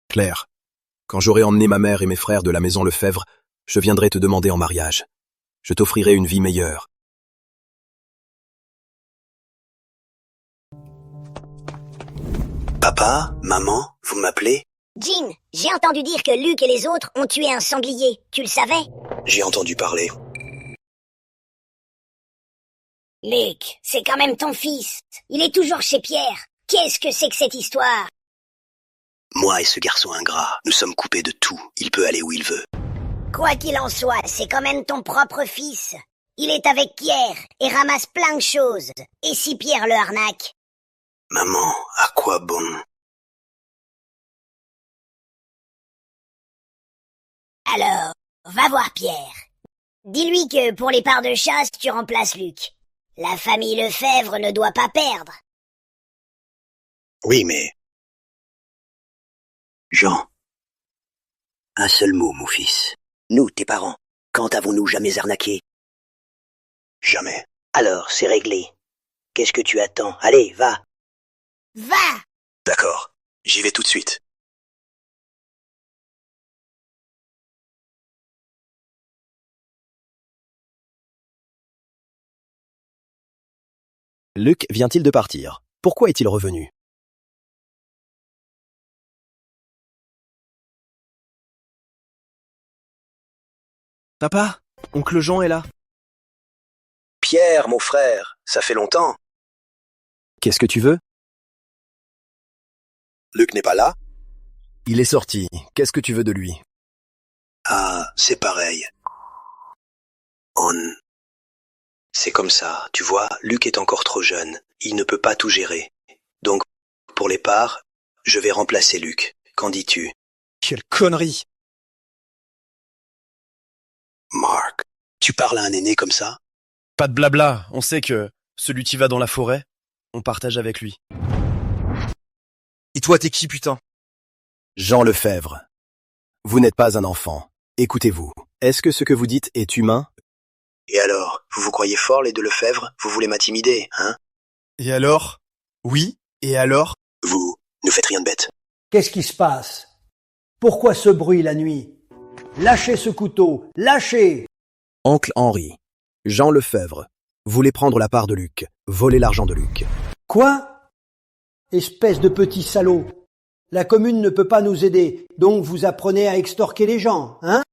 Claire, quand j'aurai emmené ma mère et mes frères de la maison Lefebvre, je viendrai te demander en mariage. Je t'offrirai une vie meilleure. Papa, maman, vous m'appelez? Jean, j'ai entendu dire que Luc et les autres ont tué un sanglier. Tu le savais? J'ai entendu parler. Luc, c'est quand même ton fils. Il est toujours chez Pierre. Qu'est-ce que c'est que cette histoire? Moi et ce garçon ingrat, nous sommes coupés de tout. Il peut aller où il veut. Quoi qu'il en soit, c'est quand même ton propre fils. Il est avec Pierre et ramasse plein de choses. Et si Pierre le arnaque? Maman, à quoi bon? Alors, va voir Pierre. Dis-lui que pour les parts de chasse, tu remplaces Luc. La famille Lefebvre ne doit pas perdre. Oui, mais... Jean, un seul mot, mon fils. Nous, tes parents, quand avons-nous jamais arnaqué? Jamais. Alors, c'est réglé. Qu'est-ce que tu attends? Allez, va. Va! D'accord, j'y vais tout de suite. Luc vient-il de partir? Pourquoi est-il revenu? Papa, oncle Jean est là. Pierre, mon frère, ça fait longtemps. Qu'est-ce que tu veux? Luc n'est pas là? Il est sorti. Qu'est-ce que tu veux de lui? Ah, c'est pareil. C'est comme ça, tu vois, Luc est encore trop jeune. Il ne peut pas tout gérer. Donc, pour les parts, je vais remplacer Luc. Qu'en dis-tu? Quelle connerie! Mark, tu parles à un aîné comme ça? Pas de blabla, on sait que celui qui va dans la forêt, on partage avec lui. Et toi, t'es qui, putain? Jean Lefebvre. Vous n'êtes pas un enfant. Écoutez-vous. Est-ce que ce que vous dites est humain? Et alors, vous vous croyez fort, les deux Lefebvre? Vous voulez m'intimider, hein? Et alors? Oui, et alors? Vous ne faites rien de bête. Qu'est-ce qui se passe? Pourquoi ce bruit la nuit? Lâchez ce couteau, lâchez! Oncle Henri. Jean Lefebvre. Voulait prendre la part de Luc. Voler l'argent de Luc. Quoi? Espèce de petit salaud! La commune ne peut pas nous aider, donc vous apprenez à extorquer les gens, hein?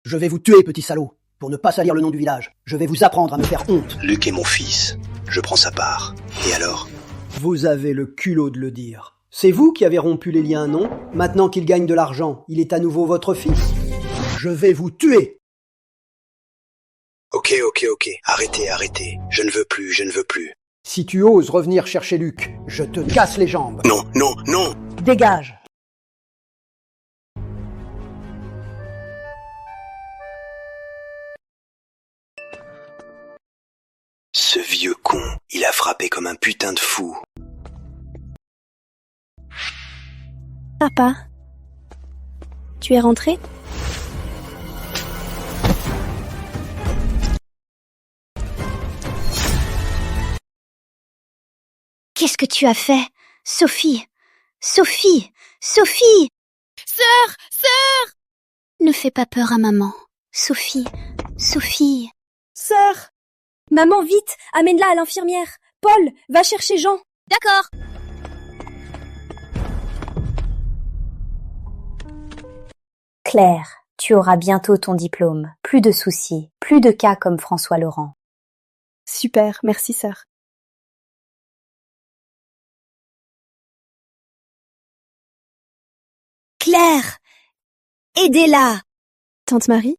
Je vais vous tuer, petit salaud, pour ne pas salir le nom du village. Je vais vous apprendre à me faire honte. Luc est mon fils. Je prends sa part. Et alors? Vous avez le culot de le dire. C'est vous qui avez rompu les liens, non? Maintenant qu'il gagne de l'argent, il est à nouveau votre fils. Je vais vous tuer. Ok. Arrêtez. Je ne veux plus. Si tu oses revenir chercher Luc, je te casse les jambes. Non. Dégage. Ce vieux con, il a frappé comme un putain de fou. Papa, tu es rentré? Qu'est-ce que tu as fait? Sophie! Sophie! Sophie! Sœur! Ne fais pas peur à maman. Sophie! Sophie! Sœur! Maman, vite! Amène-la à l'infirmière! Paul, va chercher Jean! D'accord! Claire, tu auras bientôt ton diplôme. Plus de soucis, plus de cas comme François Laurent. Super, merci sœur. Claire! Aidez-la! Tante Marie?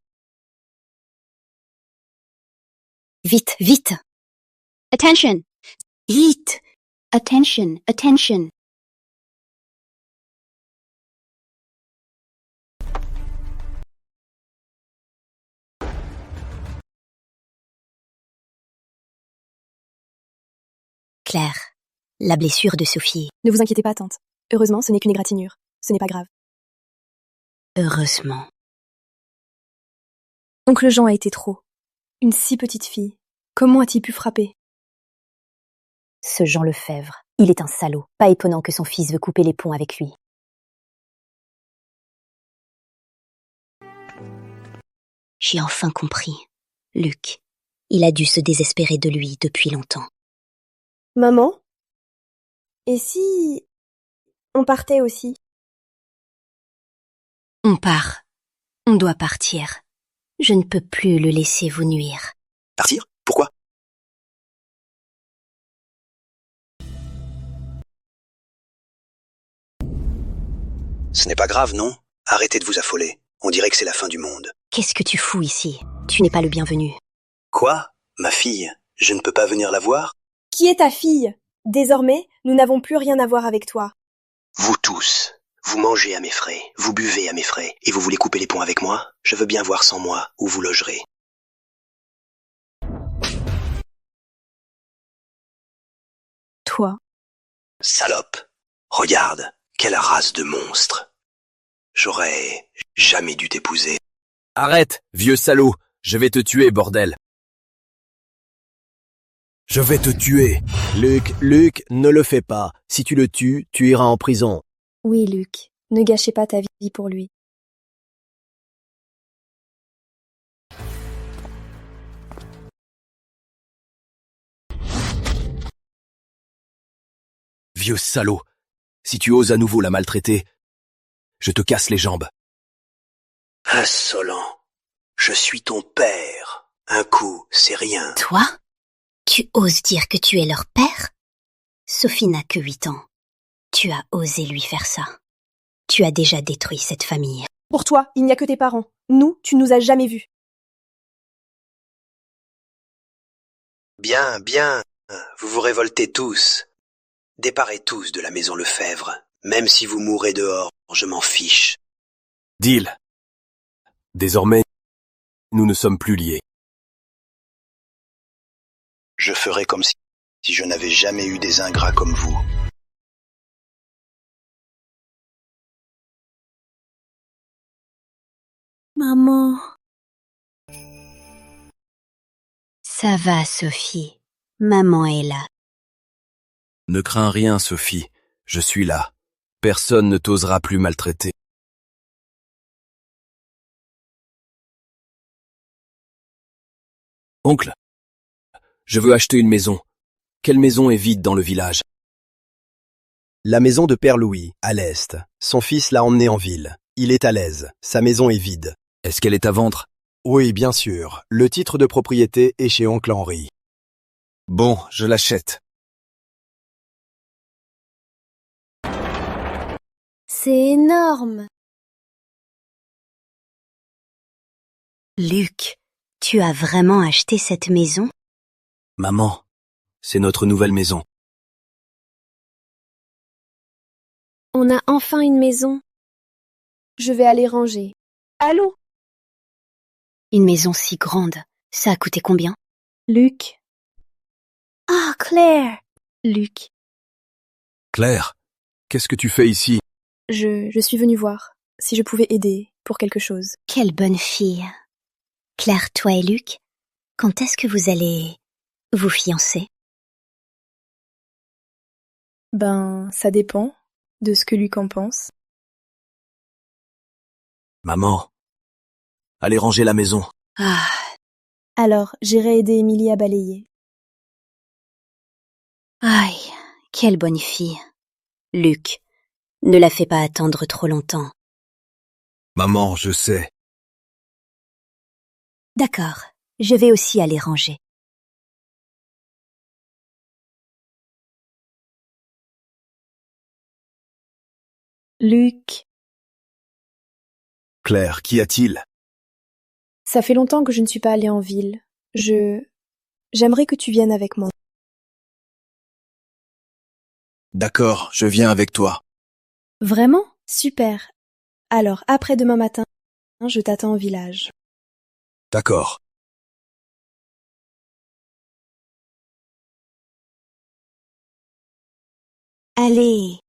Vite, vite! Attention! Vite! Attention! Claire, la blessure de Sophie. Ne vous inquiétez pas, tante. Heureusement, ce n'est qu'une égratignure. Ce n'est pas grave. Heureusement. Oncle Jean a été trop. Une si petite fille. Comment a-t-il pu frapper? Ce Jean Lefebvre, il est un salaud. Pas étonnant que son fils veut couper les ponts avec lui. J'ai enfin compris. Luc, il a dû se désespérer de lui depuis longtemps. Maman? Et si on partait aussi? On part. On doit partir. Je ne peux plus le laisser vous nuire. Partir? Pourquoi? Ce n'est pas grave, non? Arrêtez de vous affoler. On dirait que c'est la fin du monde. Qu'est-ce que tu fous ici? Tu n'es pas le bienvenu. Quoi? Ma fille? Je ne peux pas venir la voir? Qui est ta fille? Désormais, nous n'avons plus rien à voir avec toi. Vous tous. Vous mangez à mes frais, vous buvez à mes frais, et vous voulez couper les ponts avec moi? Je veux bien voir sans moi où vous logerez. Toi? Salope! Regarde, quelle race de monstre! J'aurais jamais dû t'épouser. Arrête, vieux salaud! Je vais te tuer, bordel! Je vais te tuer. Luc, ne le fais pas. Si tu le tues, tu iras en prison. Oui, Luc, ne gâchez pas ta vie pour lui. Vieux salaud! Si tu oses à nouveau la maltraiter, je te casse les jambes. Insolent. Je suis ton père. Un coup, c'est rien. Toi? Tu oses dire que tu es leur père? Sophie n'a que 8 ans. Tu as osé lui faire ça. Tu as déjà détruit cette famille. Pour toi, il n'y a que tes parents. Nous, tu nous as jamais vus. Bien, bien. Vous vous révoltez tous. Déparez tous de la maison Lefebvre. Même si vous mourrez dehors, je m'en fiche. Deal. Désormais, nous ne sommes plus liés. Je ferai comme si je n'avais jamais eu des ingrats comme vous. Maman. Ça va, Sophie. Maman est là. Ne crains rien, Sophie. Je suis là. Personne ne t'osera plus maltraiter. Oncle, je veux acheter une maison. Quelle maison est vide dans le village? La maison de Père Louis, à l'est. Son fils l'a emmené en ville. Il est à l'aise. Sa maison est vide. Est-ce qu'elle est à vendre? Oui, bien sûr. Le titre de propriété est chez Oncle Henri. Bon, je l'achète. C'est énorme. Luc, tu as vraiment acheté cette maison? Maman, c'est notre nouvelle maison. On a enfin une maison. Je vais aller ranger. Allô? Une maison si grande, ça a coûté combien? Luc? Ah, Claire! Luc. Claire, qu'est-ce que tu fais ici? Je suis venue voir si je pouvais aider pour quelque chose. Quelle bonne fille. Claire, toi et Luc, quand est-ce que vous allez vous fiancer? Ben, ça dépend de ce que Luc en pense. Maman, allez ranger la maison. Ah, Alors, j'irai aider Émilie à balayer. aïe, quelle bonne fille. Luc, ne la fais pas attendre trop longtemps. Maman, je sais. D'accord, je vais aussi aller ranger. Luc, Claire, qu'y a-t-il? ça fait longtemps que je ne suis pas allée en ville. J'aimerais que tu viennes avec moi. D'accord, je viens avec toi. Vraiment? Super. Alors, après demain matin, je t'attends au village. D'accord. Allez.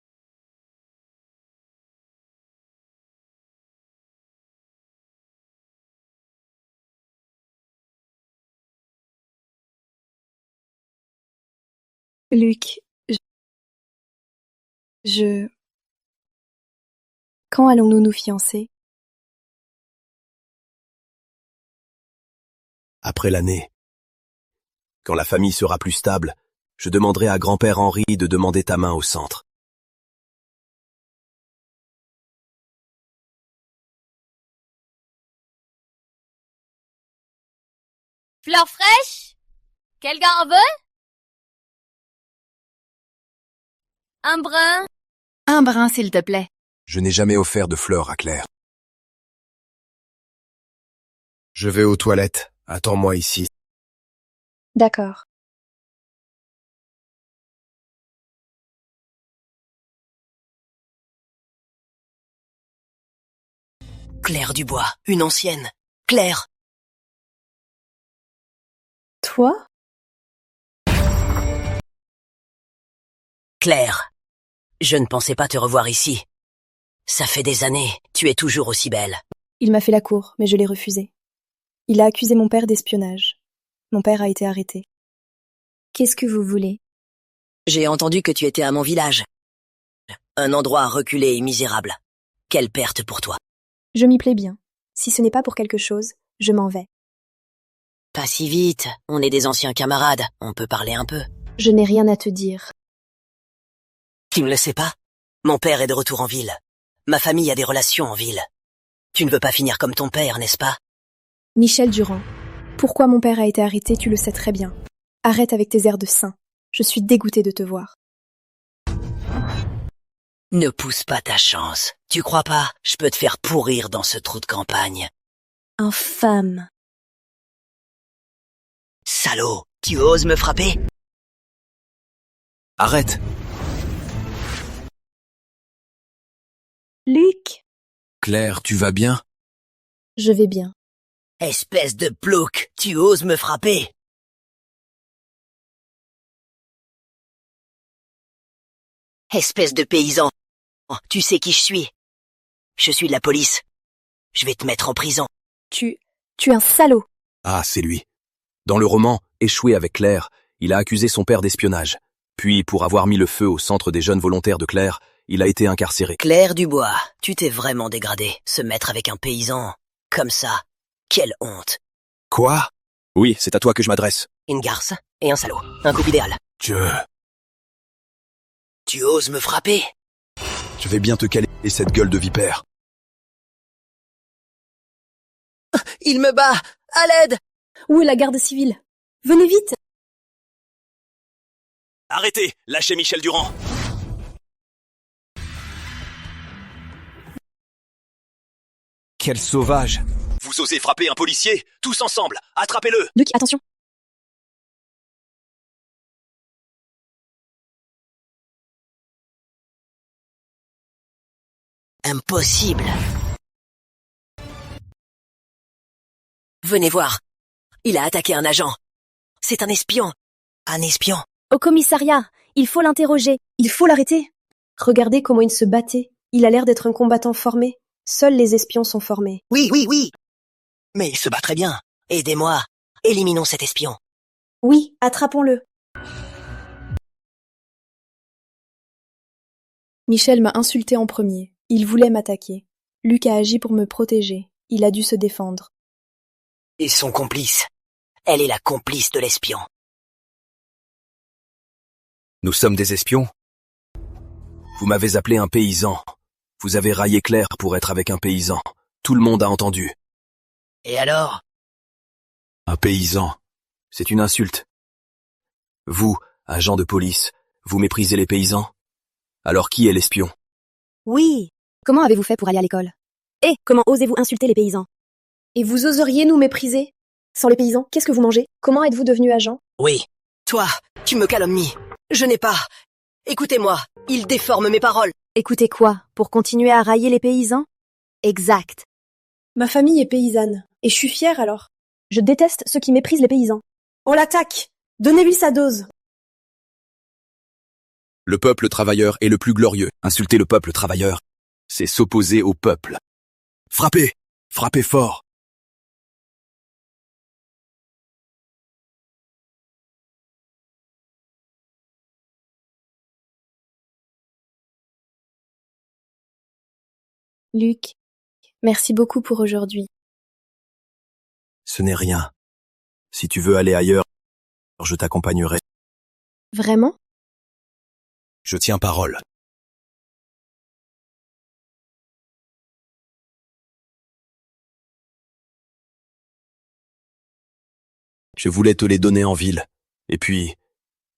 Luc, Quand allons-nous nous fiancer? Après l'année. Quand la famille sera plus stable, je demanderai à grand-père Henri de demander ta main au centre. Fleur fraîche? Quelqu'un en veut? Un brin? Un brin, s'il te plaît. Je n'ai jamais offert de fleurs à Claire. Je vais aux toilettes. Attends-moi ici. D'accord. Claire Dubois, une ancienne. Claire! Toi? Claire, je ne pensais pas te revoir ici. Ça fait des années, tu es toujours aussi belle. Il m'a fait la cour, mais je l'ai refusé. Il a accusé mon père d'espionnage. Mon père a été arrêté. Qu'est-ce que vous voulez? J'ai entendu que tu étais à mon village. Un endroit reculé et misérable. Quelle perte pour toi. Je m'y plais bien. Si ce n'est pas pour quelque chose, je m'en vais. Pas si vite, on est des anciens camarades, on peut parler un peu. Je n'ai rien à te dire. Tu ne le sais pas? Mon père est de retour en ville. Ma famille a des relations en ville. Tu ne veux pas finir comme ton père, n'est-ce pas? Michel Durand, pourquoi mon père a été arrêté, tu le sais très bien. Arrête avec tes airs de saint. Je suis dégoûtée de te voir. Ne pousse pas ta chance. Tu crois pas? Je peux te faire pourrir dans ce trou de campagne. Infâme. Salaud, tu oses me frapper? Arrête! Luc! Claire, tu vas bien? Je vais bien. Espèce de plouc, tu oses me frapper? Espèce de paysan, tu sais qui je suis? Je suis de la police. Je vais te mettre en prison. Tu es un salaud. Ah, c'est lui. Dans le roman Échoué avec Claire, il a accusé son père d'espionnage. Puis, pour avoir mis le feu au centre des jeunes volontaires de Claire, il a été incarcéré. Claire Dubois, tu t'es vraiment dégradé. Se mettre avec un paysan, comme ça. Quelle honte. Quoi? Oui, c'est à toi que je m'adresse. Une garce et un salaud. Un couple idéal. Tu oses me frapper? Je vais bien te caler cette gueule de vipère. Il me bat! À l'aide! Où est la garde civile? Venez vite! Arrêtez! Lâchez Michel Durand! Quel sauvage! Vous osez frapper un policier? Tous ensemble! Attrapez-le! Luc, attention! Impossible! Venez voir. Il a attaqué un agent. C'est un espion. Un espion. Au commissariat, il faut l'interroger. Il faut l'arrêter. Regardez comment il se battait. Il a l'air d'être un combattant formé. Seuls les espions sont formés. Oui. Mais il se bat très bien. Aidez-moi. Éliminons cet espion. Oui, attrapons-le. Michel m'a insulté en premier. Il voulait m'attaquer. Luc a agi pour me protéger. Il a dû se défendre. Et son complice. Elle est la complice de l'espion. Nous sommes des espions? Vous m'avez appelé un paysan. Vous avez raillé Claire pour être avec un paysan. Tout le monde a entendu. Et alors? Un paysan. C'est une insulte. Vous, agent de police, vous méprisez les paysans? Alors qui est l'espion? Oui. Comment avez-vous fait pour aller à l'école? Et comment osez-vous insulter les paysans? Et vous oseriez nous mépriser? Sans les paysans, qu'est-ce que vous mangez? Comment êtes-vous devenu agent? Oui. Toi, tu me calomnies. Je n'ai pas. Écoutez-moi, il déforme mes paroles. Écoutez quoi? Pour continuer à railler les paysans? Exact. Ma famille est paysanne. Et je suis fière alors. Je déteste ceux qui méprisent les paysans. On l'attaque! Donnez-lui sa dose! Le peuple travailleur est le plus glorieux. Insulter le peuple travailleur, c'est s'opposer au peuple. Frappez! Frappez fort! Luc, merci beaucoup pour aujourd'hui. Ce n'est rien. Si tu veux aller ailleurs, je t'accompagnerai. Vraiment? Je tiens parole. Je voulais te les donner en ville. Et puis,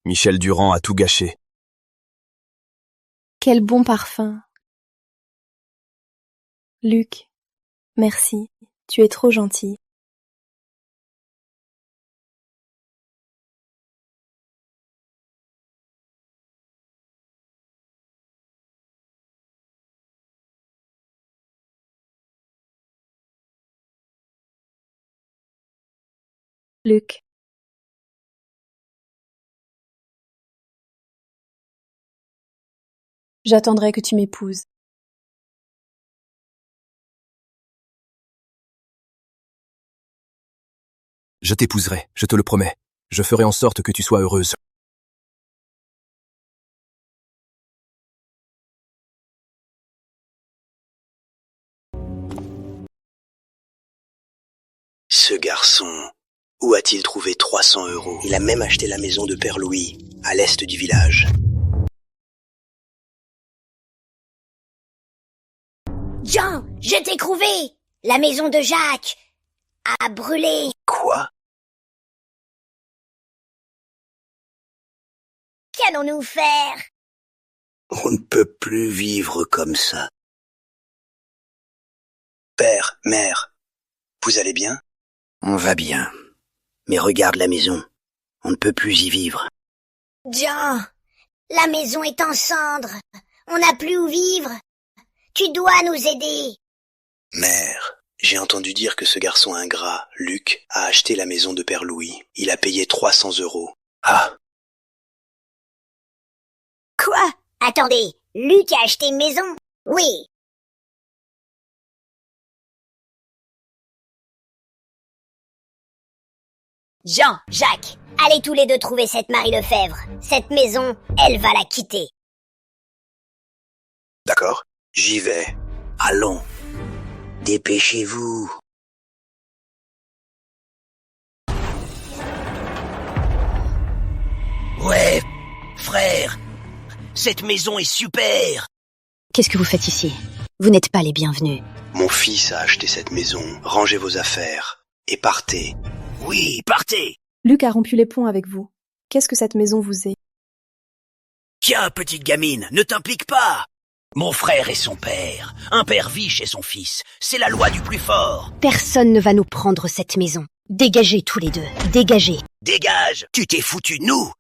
Michel Durand a tout gâché. Quel bon parfum. Luc, merci. Tu es trop gentil. Luc. J'attendrai que tu m'épouses. Je t'épouserai, je te le promets. Je ferai en sorte que tu sois heureuse. Ce garçon, où a-t-il trouvé 300 €? Il a même acheté la maison de Père Louis, à l'est du village. Jean, je t'ai trouvé! La maison de Jacques a brûlé. Quoi? Qu'allons-nous faire? On ne peut plus vivre comme ça. Père, mère, vous allez bien? On va bien. Mais regarde la maison. On ne peut plus y vivre. Jean, la maison est en cendres. On n'a plus où vivre. Tu dois nous aider. Mère, j'ai entendu dire que ce garçon ingrat, Luc, a acheté la maison de Père Louis. Il a payé 300 €. Ah! Quoi? Attendez, Luc a acheté une maison? Oui. Jean, Jacques, allez tous les deux trouver cette Marie Lefebvre. Cette maison, elle va la quitter. D'accord, j'y vais. Allons. Dépêchez-vous. Ouais, frère, cette maison est super. Qu'est-ce que vous faites ici? Vous n'êtes pas les bienvenus. Mon fils a acheté cette maison. Rangez vos affaires et partez. Oui, partez. Luc a rompu les ponts avec vous. Qu'est-ce que cette maison vous est? Tiens, petite gamine, ne t'implique pas. Mon frère et son père. Un père vit chez son fils. C'est la loi du plus fort. Personne ne va nous prendre cette maison. Dégagez tous les deux. Dégagez. Dégage. Tu t'es foutu de nous.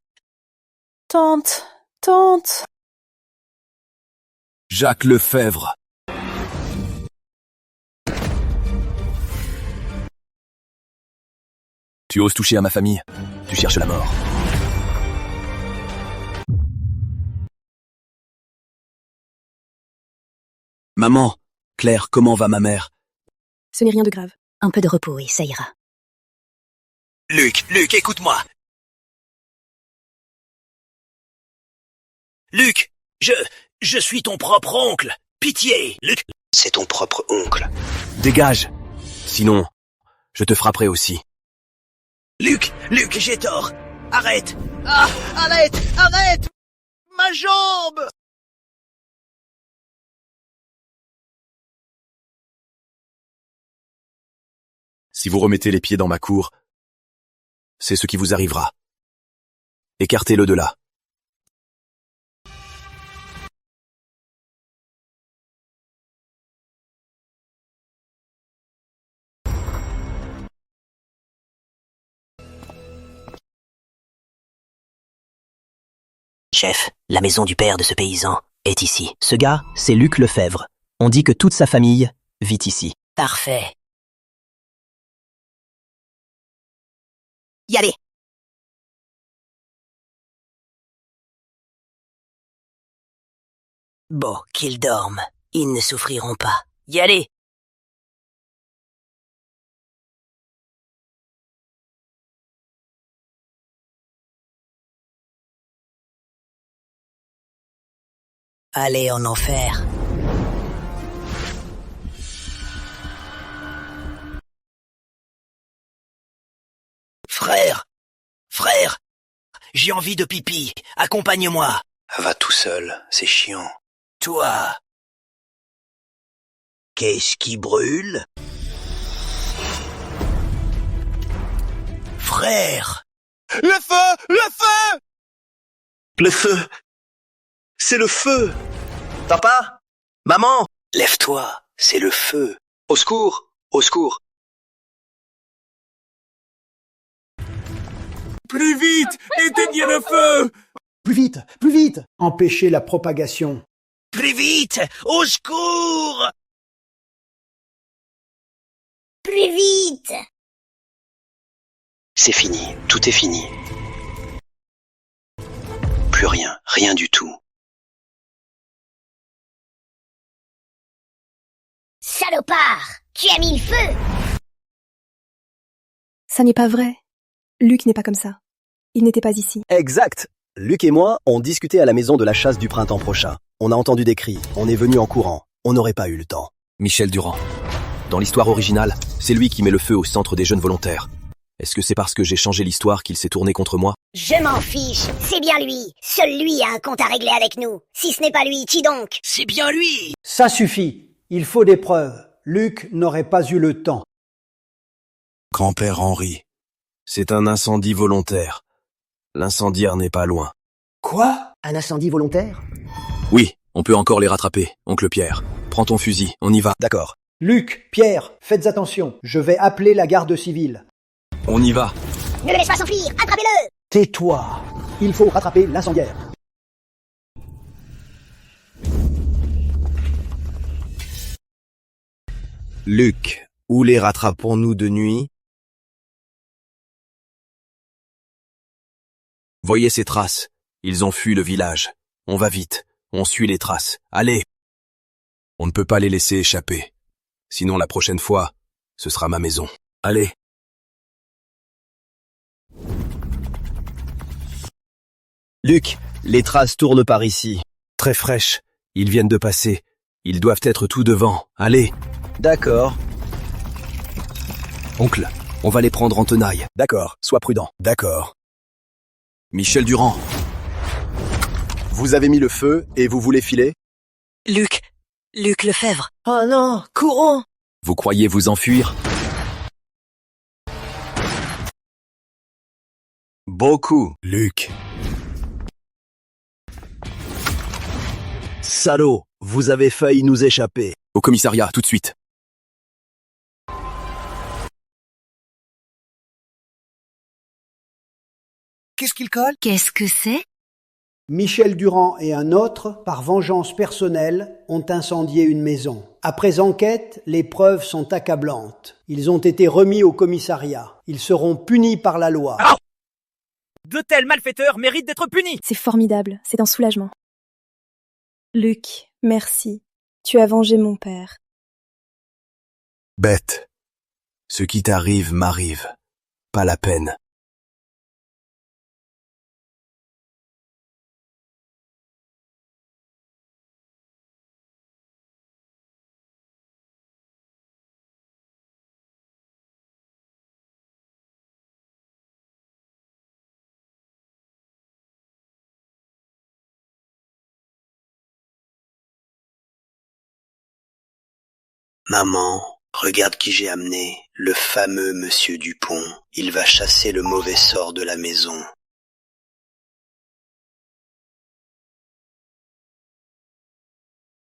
Tante. Tante. Jacques Lefebvre. Tu oses toucher à ma famille? Tu cherches la mort. Maman, Claire, comment va ma mère? Ce n'est rien de grave. Un peu de repos et ça ira. Luc, écoute-moi. Luc, je suis ton propre oncle. Pitié, Luc. C'est ton propre oncle. Dégage. Sinon, je te frapperai aussi. Luc, j'ai tort. Arrête. Ah, arrête. Ma jambe. Si vous remettez les pieds dans ma cour, c'est ce qui vous arrivera. Écartez-le de là. Chef, la maison du père de ce paysan est ici. Ce gars, c'est Luc Lefebvre. On dit que toute sa famille vit ici. Parfait. Y aller. Bon, qu'ils dorment. Ils ne souffriront pas. Y aller. Allez en enfer. Frère, j'ai envie de pipi. Accompagne-moi. Va tout seul, c'est chiant. Toi. Qu'est-ce qui brûle? Frère. Le feu! Le feu! C'est le feu! Papa? Maman? Lève-toi, c'est le feu. Au secours! Au secours! Plus vite! Éteignez le feu! Plus vite! Plus vite! Empêchez la propagation. Plus vite! Au secours! Plus vite! C'est fini, tout est fini. Plus rien, rien du tout. Salopard! Tu as mis le feu! Ça n'est pas vrai. Luc n'est pas comme ça. Il n'était pas ici. Exact. Luc et moi, on discutait à la maison de la chasse du printemps prochain. On a entendu des cris, on est venu en courant. On n'aurait pas eu le temps. Michel Durand. Dans l'histoire originale, c'est lui qui met le feu au centre des jeunes volontaires. Est-ce que c'est parce que j'ai changé l'histoire qu'il s'est tourné contre moi? Je m'en fiche, c'est bien lui. Seul lui a un compte à régler avec nous. Si ce n'est pas lui, qui donc? C'est bien lui. Ça suffit. Il faut des preuves. Luc n'aurait pas eu le temps. Grand-père Henri, c'est un incendie volontaire. L'incendiaire n'est pas loin. Quoi? Un incendie volontaire? Oui, on peut encore les rattraper, oncle Pierre. Prends ton fusil, on y va. D'accord. Luc, Pierre, faites attention. Je vais appeler la garde civile. On y va. Ne le laisse pas s'enfuir, attrapez-le! Tais-toi. Il faut rattraper l'incendiaire. Luc, où les rattrapons-nous de nuit? Voyez ces traces. Ils ont fui le village. On va vite. On suit les traces. Allez! On ne peut pas les laisser échapper. Sinon, la prochaine fois, ce sera ma maison. Allez! Luc, les traces tournent par ici. Très fraîches. Ils viennent de passer. Ils doivent être tout devant. Allez! D'accord. Oncle, on va les prendre en tenaille. D'accord, sois prudent. D'accord. Michel Durand. Vous avez mis le feu et vous voulez filer? Luc Lefebvre. Oh non, courons! Vous croyez vous enfuir? Beaucoup. Luc. Salaud, vous avez failli nous échapper. Au commissariat, tout de suite. Qu'est-ce qu'il colle? Qu'est-ce que c'est? Michel Durand et un autre, par vengeance personnelle, ont incendié une maison. Après enquête, les preuves sont accablantes. Ils ont été remis au commissariat. Ils seront punis par la loi. Ah! De tels malfaiteurs méritent d'être punis! C'est formidable, c'est un soulagement. Luc, merci. Tu as vengé mon père. Bête. Ce qui t'arrive m'arrive. Pas la peine. Maman, regarde qui j'ai amené, le fameux monsieur Dupont. Il va chasser le mauvais sort de la maison.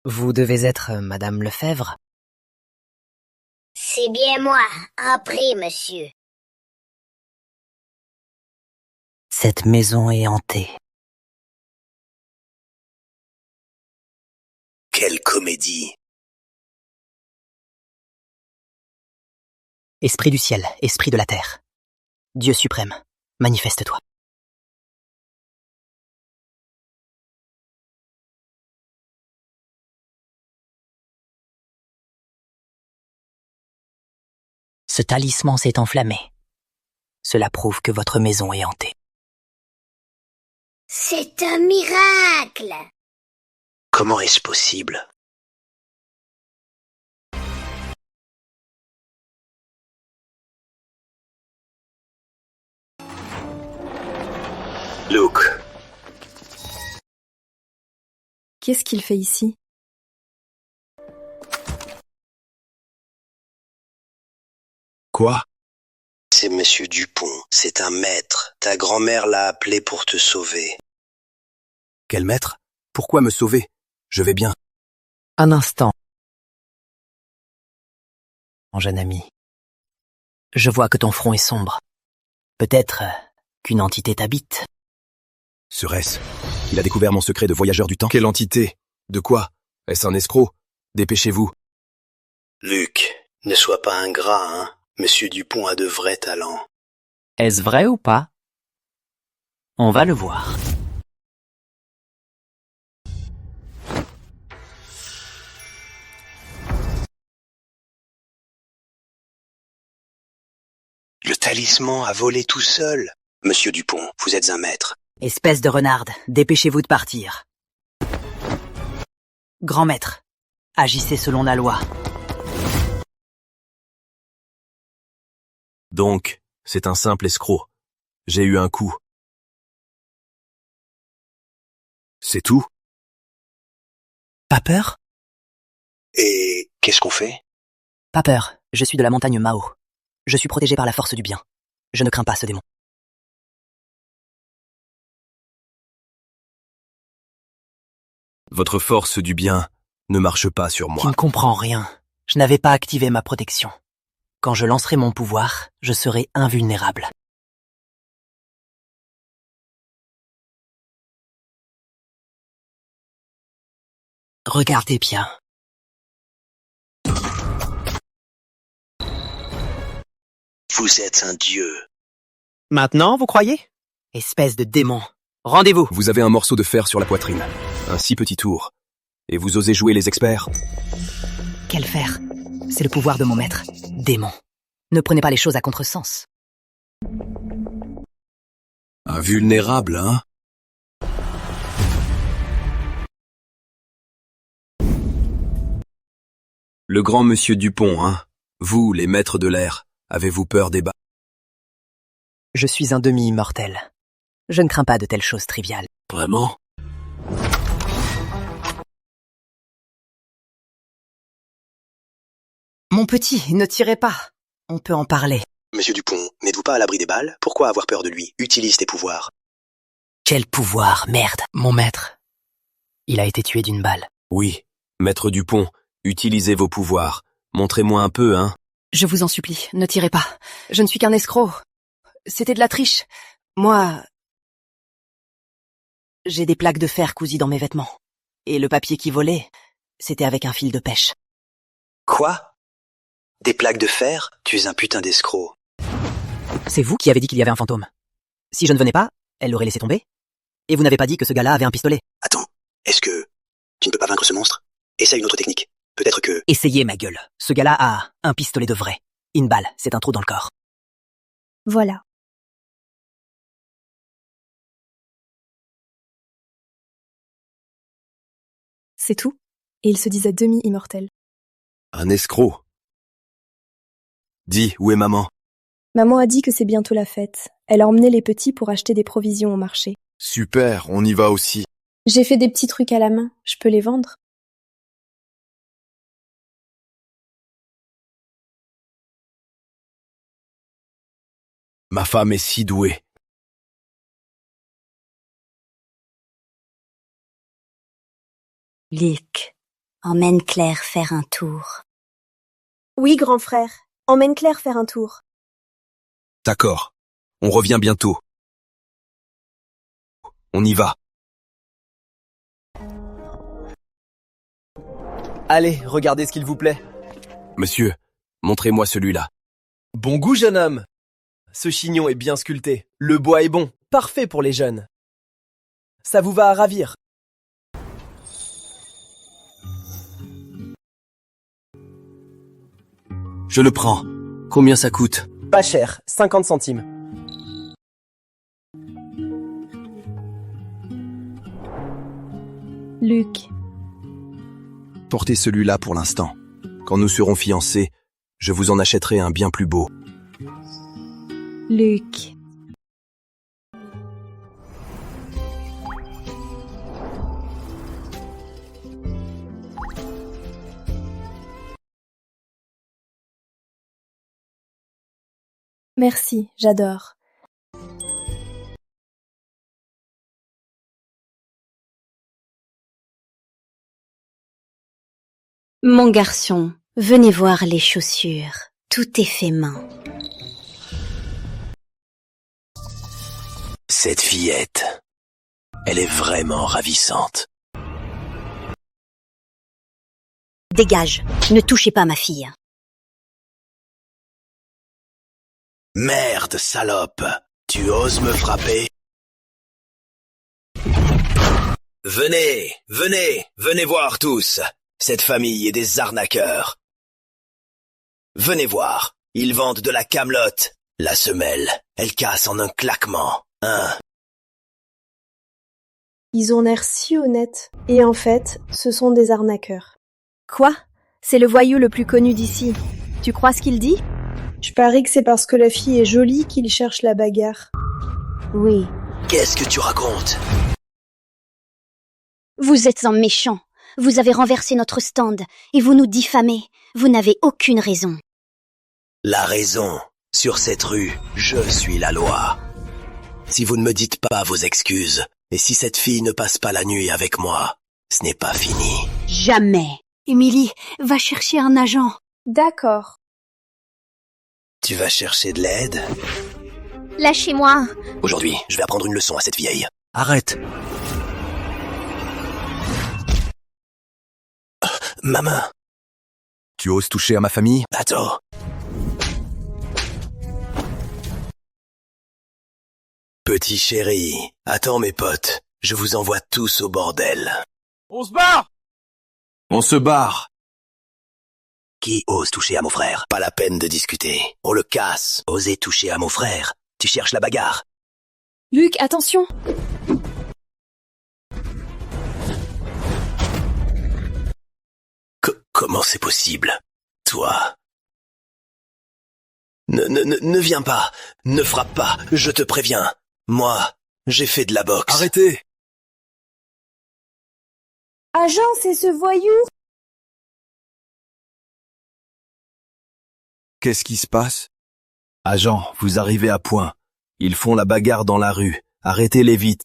Vous devez être Madame Lefebvre? C'est bien moi. Entrez, monsieur. Cette maison est hantée. Quelle comédie! Esprit du ciel, esprit de la terre. Dieu suprême, manifeste-toi. Ce talisman s'est enflammé. Cela prouve que votre maison est hantée. C'est un miracle! Comment est-ce possible? Luke. Qu'est-ce qu'il fait ici? Quoi? C'est monsieur Dupont, c'est un maître. Ta grand-mère l'a appelé pour te sauver. Quel maître? Pourquoi me sauver? Je vais bien. Un instant. Mon jeune ami. Je vois que ton front est sombre. Peut-être qu'une entité t'habite. Serait-ce qu'il a découvert mon secret de voyageur du temps? Quelle entité? De quoi? Est-ce un escroc? Dépêchez-vous. Luc, ne sois pas ingrat, hein. Monsieur Dupont a de vrais talents. Est-ce vrai ou pas? On va le voir. Le talisman a volé tout seul. Monsieur Dupont, vous êtes un maître. Espèce de renarde, dépêchez-vous de partir. Grand maître, agissez selon la loi. Donc, c'est un simple escroc. J'ai eu un coup. C'est tout? Pas peur? Et qu'est-ce qu'on fait? Pas peur, je suis de la montagne Mao. Je suis protégé par la force du bien. Je ne crains pas ce démon. Votre force du bien ne marche pas sur Tu moi. ne comprends rien. Je n'avais pas activé ma protection. Quand je lancerai mon pouvoir, je serai invulnérable. Regardez bien. Vous êtes un dieu. Maintenant, vous croyez? Espèce de démon. Rendez-vous. Vous avez un morceau de fer sur la poitrine. Un si petit tour. Et vous osez jouer les experts? Quel fer? C'est le pouvoir de mon maître. Démon. Ne prenez pas les choses à contresens. Invulnérable, hein? Le grand monsieur Dupont, hein? Vous, les maîtres de l'air, avez-vous peur des bas? Je suis un demi-immortel. Je ne crains pas de telles choses triviales. Vraiment? Mon petit, ne tirez pas. On peut en parler. Monsieur Dupont, n'êtes-vous pas à l'abri des balles? Pourquoi avoir peur de lui? Utilise tes pouvoirs. Quel pouvoir, merde. Mon maître. Il a été tué d'une balle. Oui, maître Dupont, utilisez vos pouvoirs. Montrez-moi un peu, hein? Je vous en supplie, ne tirez pas. Je ne suis qu'un escroc. C'était de la triche. Moi... J'ai des plaques de fer cousues dans mes vêtements. Et le papier qui volait, c'était avec un fil de pêche. Quoi? Des plaques de fer? Tu es un putain d'escroc. C'est vous qui avez dit qu'il y avait un fantôme. Si je ne venais pas, elle l'aurait laissé tomber. Et vous n'avez pas dit que ce gars-là avait un pistolet. Attends, est-ce que tu ne peux pas vaincre ce monstre? Essaye une autre technique. Peut-être que... Essayez, ma gueule. Ce gars-là a un pistolet de vrai. Une balle, c'est un trou dans le corps. Voilà. C'est tout, et il se disait demi-immortel. Un escroc. Dis, où est maman? Maman a dit que c'est bientôt la fête. Elle a emmené les petits pour acheter des provisions au marché. Super, on y va aussi. J'ai fait des petits trucs à la main, je peux les vendre. Ma femme est si douée. Luc, emmène Claire faire un tour. Oui, grand frère, emmène Claire faire un tour. D'accord. On revient bientôt. On y va. Allez, regardez ce qu'il vous plaît. Monsieur, montrez-moi celui-là. Bon goût, jeune homme. Ce chignon est bien sculpté. Le bois est bon, parfait pour les jeunes. Ça vous va à ravir. Je le prends. Combien ça coûte? Pas cher, 50 centimes. Luc. Portez celui-là pour l'instant. Quand nous serons fiancés, je vous en achèterai un bien plus beau. Luc. Merci, j'adore. Mon garçon, venez voir les chaussures. Tout est fait main. Cette fillette, elle est vraiment ravissante. Dégage, ne touchez pas ma fille. Merde, salope, tu oses me frapper? Venez, venez, venez voir tous. Cette famille est des arnaqueurs. Venez voir, ils vendent de la camelote. La semelle, elle casse en un claquement, hein. Ils ont l'air si honnêtes. Et en fait, ce sont des arnaqueurs. Quoi? C'est le voyou le plus connu d'ici. Tu crois ce qu'il dit? Je parie que c'est parce que la fille est jolie qu'il cherche la bagarre. Oui. Qu'est-ce que tu racontes? Vous êtes un méchant. Vous avez renversé notre stand et vous nous diffamez. Vous n'avez aucune raison. La raison. Sur cette rue, je suis la loi. Si vous ne me dites pas vos excuses, et si cette fille ne passe pas la nuit avec moi, ce n'est pas fini. Jamais. Émilie, va chercher un agent. D'accord. Tu vas chercher de l'aide? Lâchez-moi. Aujourd'hui, je vais apprendre une leçon à cette vieille. Arrête. Ma main. Tu oses toucher à ma famille? Attends. Petit chéri, attends mes potes, je vous envoie tous au bordel. On se barre! On se barre! Qui ose toucher à mon frère? Pas la peine de discuter. On le casse. Osez toucher à mon frère. Tu cherches la bagarre? Luc, attention! Comment c'est possible? Toi? Ne viens pas. Ne frappe pas. Je te préviens. Moi, j'ai fait de la boxe. Arrêtez! Agent, c'est ce voyou! Qu'est-ce qui se passe? Agent, vous arrivez à point. Ils font la bagarre dans la rue. Arrêtez-les vite.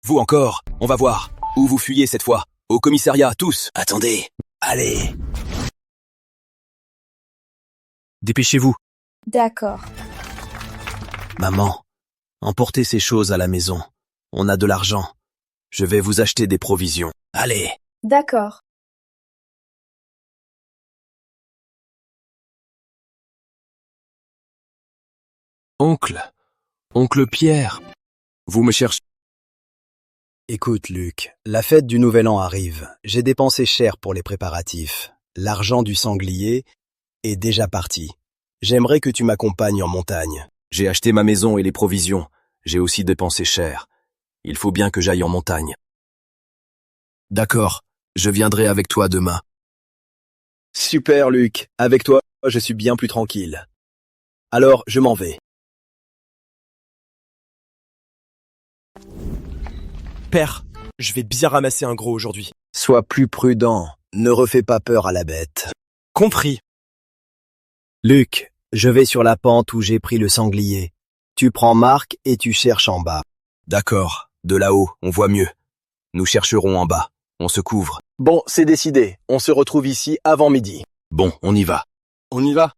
Vous encore, on va voir. Où vous fuyez cette fois? Au commissariat, tous. Attendez. Allez. Dépêchez-vous. D'accord. Maman, emportez ces choses à la maison. On a de l'argent. Je vais vous acheter des provisions. Allez. D'accord. Oncle Pierre, vous me cherchez? Écoute, Luc, la fête du Nouvel An arrive. J'ai dépensé cher pour les préparatifs. L'argent du sanglier est déjà parti. J'aimerais que tu m'accompagnes en montagne. J'ai acheté ma maison et les provisions. J'ai aussi dépensé cher. Il faut bien que j'aille en montagne. D'accord, je viendrai avec toi demain. Super, Luc. Avec toi, je suis bien plus tranquille. Alors, je m'en vais. Père, je vais bien ramasser un gros aujourd'hui. Sois plus prudent. Ne refais pas peur à la bête. Compris. Luc, je vais sur la pente où j'ai pris le sanglier. Tu prends Marc et tu cherches en bas. D'accord, de là-haut, on voit mieux. Nous chercherons en bas. On se couvre. Bon, c'est décidé. On se retrouve ici avant midi. Bon, on y va. On y va.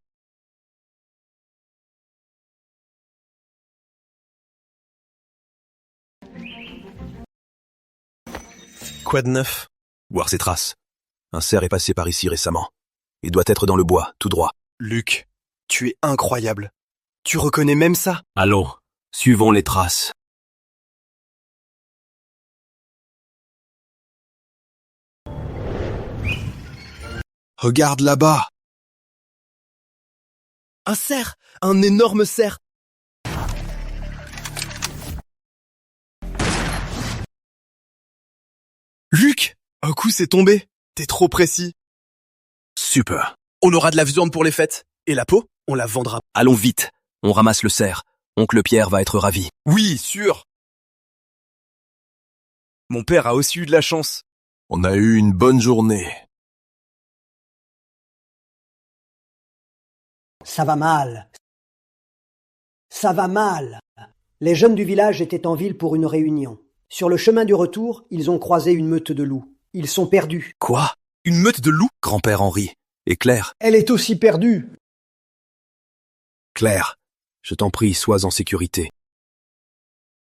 Quoi de neuf? Voir ses traces. Un cerf est passé par ici récemment. Il doit être dans le bois, tout droit. Luc, tu es incroyable. Tu reconnais même ça? Allons, suivons les traces. Regarde là-bas. Un cerf! Un énorme cerf! Luc! Un coup c'est tombé. T'es trop précis. Super. On aura de la viande pour les fêtes. Et la peau, on la vendra. Allons vite. On ramasse le cerf. Oncle Pierre va être ravi. Oui, sûr. Mon père a aussi eu de la chance. On a eu une bonne journée. Ça va mal. Ça va mal. Les jeunes du village étaient en ville pour une réunion. Sur le chemin du retour, ils ont croisé une meute de loups. Ils sont perdus. Quoi? Une meute de loups? Grand-père Henri. Et Claire? Elle est aussi perdue. Claire, je t'en prie, sois en sécurité.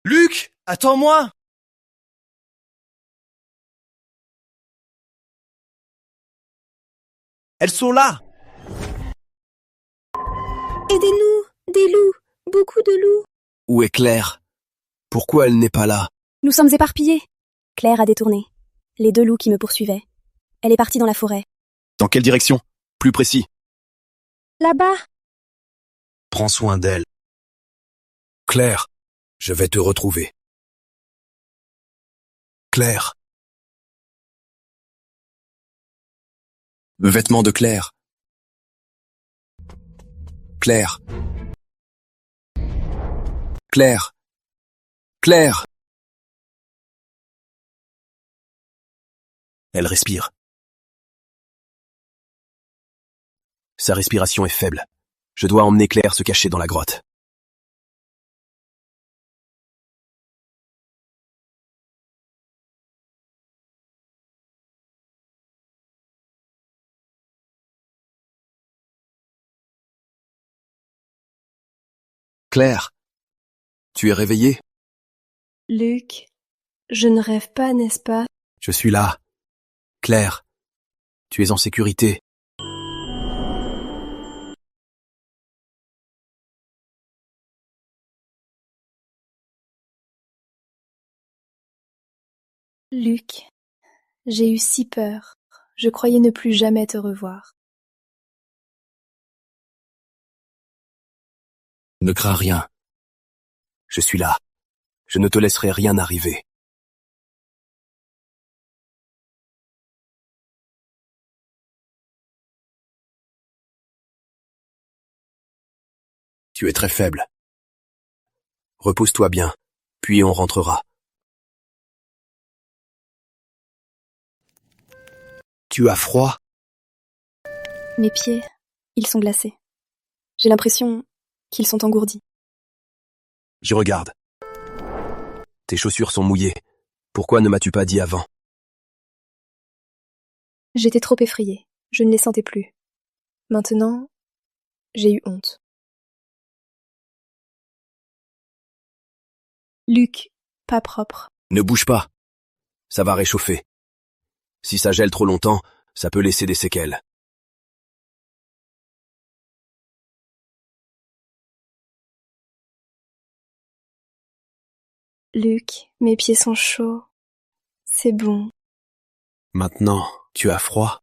Luc, attends-moi! Elles sont là! Aidez-nous, des loups, beaucoup de loups. Où est Claire? Pourquoi elle n'est pas là? Nous sommes éparpillés. Claire a détourné. Les 2 loups qui me poursuivaient. Elle est partie dans la forêt. Dans quelle direction? Plus précis. Là-bas. Prends soin d'elle. Claire, je vais te retrouver. Claire. Vêtements de Claire. Claire. Claire. Claire. Elle respire. Sa respiration est faible. Je dois emmener Claire se cacher dans la grotte. Claire, tu es réveillée? Luc, je ne rêve pas, n'est-ce pas? Je suis là. Claire, tu es en sécurité. Luc, j'ai eu si peur. Je croyais ne plus jamais te revoir. Ne crains rien. Je suis là. Je ne te laisserai rien arriver. Tu es très faible. Repose-toi bien, puis on rentrera. Tu as froid? Mes pieds, ils sont glacés. J'ai l'impression qu'ils sont engourdis. J'y regarde. Tes chaussures sont mouillées. Pourquoi ne m'as-tu pas dit avant? J'étais trop effrayée. Je ne les sentais plus. Maintenant, j'ai eu honte. Luc, pas propre. Ne bouge pas. Ça va réchauffer. Si ça gèle trop longtemps, ça peut laisser des séquelles. Luc, mes pieds sont chauds. C'est bon. Maintenant, tu as froid?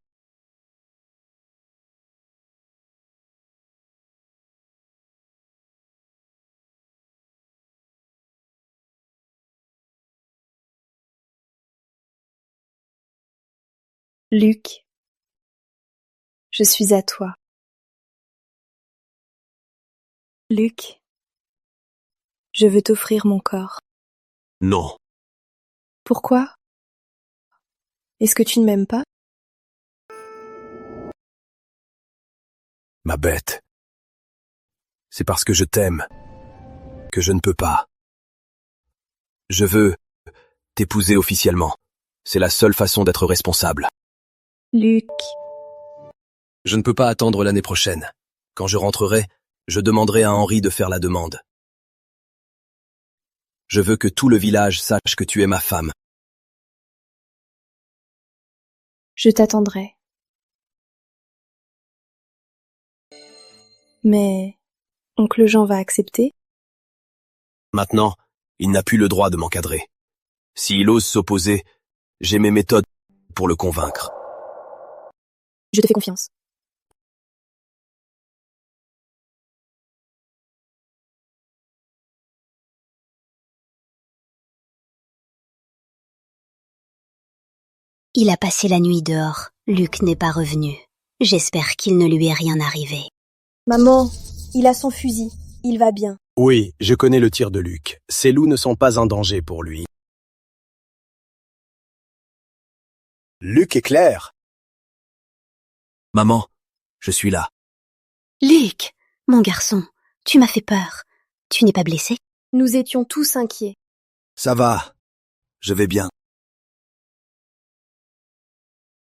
Luc, je suis à toi. Luc, je veux t'offrir mon corps. Non. Pourquoi? Est-ce que tu ne m'aimes pas? Ma bête. C'est parce que je t'aime que je ne peux pas. Je veux t'épouser officiellement. C'est la seule façon d'être responsable. Luc. Je ne peux pas attendre l'année prochaine. Quand je rentrerai, je demanderai à Henri de faire la demande. Je veux que tout le village sache que tu es ma femme. Je t'attendrai. Mais oncle Jean va accepter? Maintenant, il n'a plus le droit de m'encadrer. S'il ose s'opposer, j'ai mes méthodes pour le convaincre. Je te fais confiance. Il a passé la nuit dehors. Luc n'est pas revenu. J'espère qu'il ne lui est rien arrivé. Maman, il a son fusil. Il va bien. Oui, je connais le tir de Luc. Ces loups ne sont pas un danger pour lui. Luc et Claire. Maman, je suis là. Luc, mon garçon, tu m'as fait peur. Tu n'es pas blessé? Nous étions tous inquiets. Ça va. Je vais bien.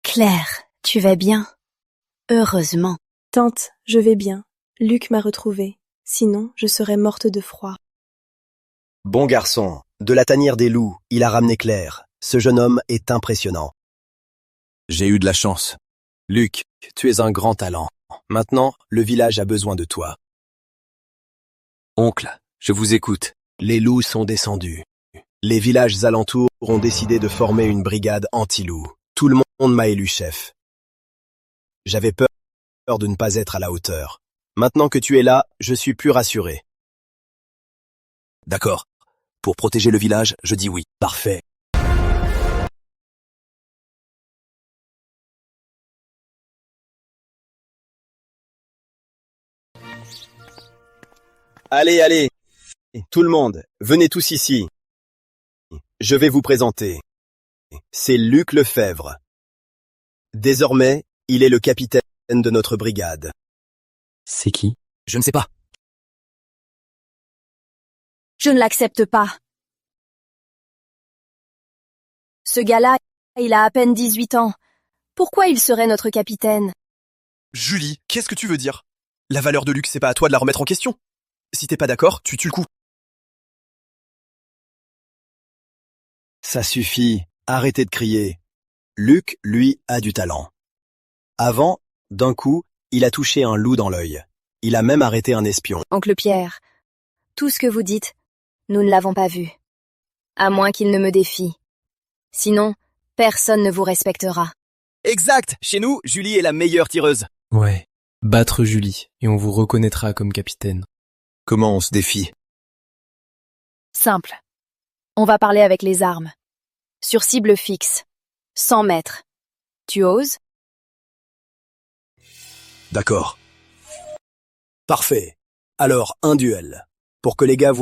Claire, tu vas bien? Heureusement. Tante, je vais bien. Luc m'a retrouvée. Sinon, je serais morte de froid. Bon garçon, de la tanière des loups, il a ramené Claire. Ce jeune homme est impressionnant. J'ai eu de la chance. Luc, tu es un grand talent. Maintenant, le village a besoin de toi. Oncle, je vous écoute. Les loups sont descendus. Les villages alentours ont décidé de former une brigade anti-loups. Tout le monde m'a élu chef. J'avais peur de ne pas être à la hauteur. Maintenant que tu es là, je suis plus rassuré. D'accord. Pour protéger le village, je dis oui. Parfait. Allez, allez. Tout le monde, venez tous ici. Je vais vous présenter. C'est Luc Lefebvre. Désormais, il est le capitaine de notre brigade. C'est qui? Je ne sais pas. Je ne l'accepte pas. Ce gars-là, il a à peine 18 ans. Pourquoi il serait notre capitaine? Julie, qu'est-ce que tu veux dire? La valeur de Luc, c'est pas à toi de la remettre en question. Si t'es pas d'accord, tu tues le coup. Ça suffit, arrêtez de crier. Luc, lui, a du talent. Avant, d'un coup, il a touché un loup dans l'œil. Il a même arrêté un espion. Oncle Pierre, tout ce que vous dites, nous ne l'avons pas vu. À moins qu'il ne me défie. Sinon, personne ne vous respectera. Exact! Chez nous, Julie est la meilleure tireuse. Ouais. Battre Julie, et on vous reconnaîtra comme capitaine. Comment on se défie? Simple. On va parler avec les armes. Sur cible fixe. 100 mètres. Tu oses? D'accord. Parfait. Alors, un duel. Pour que les gars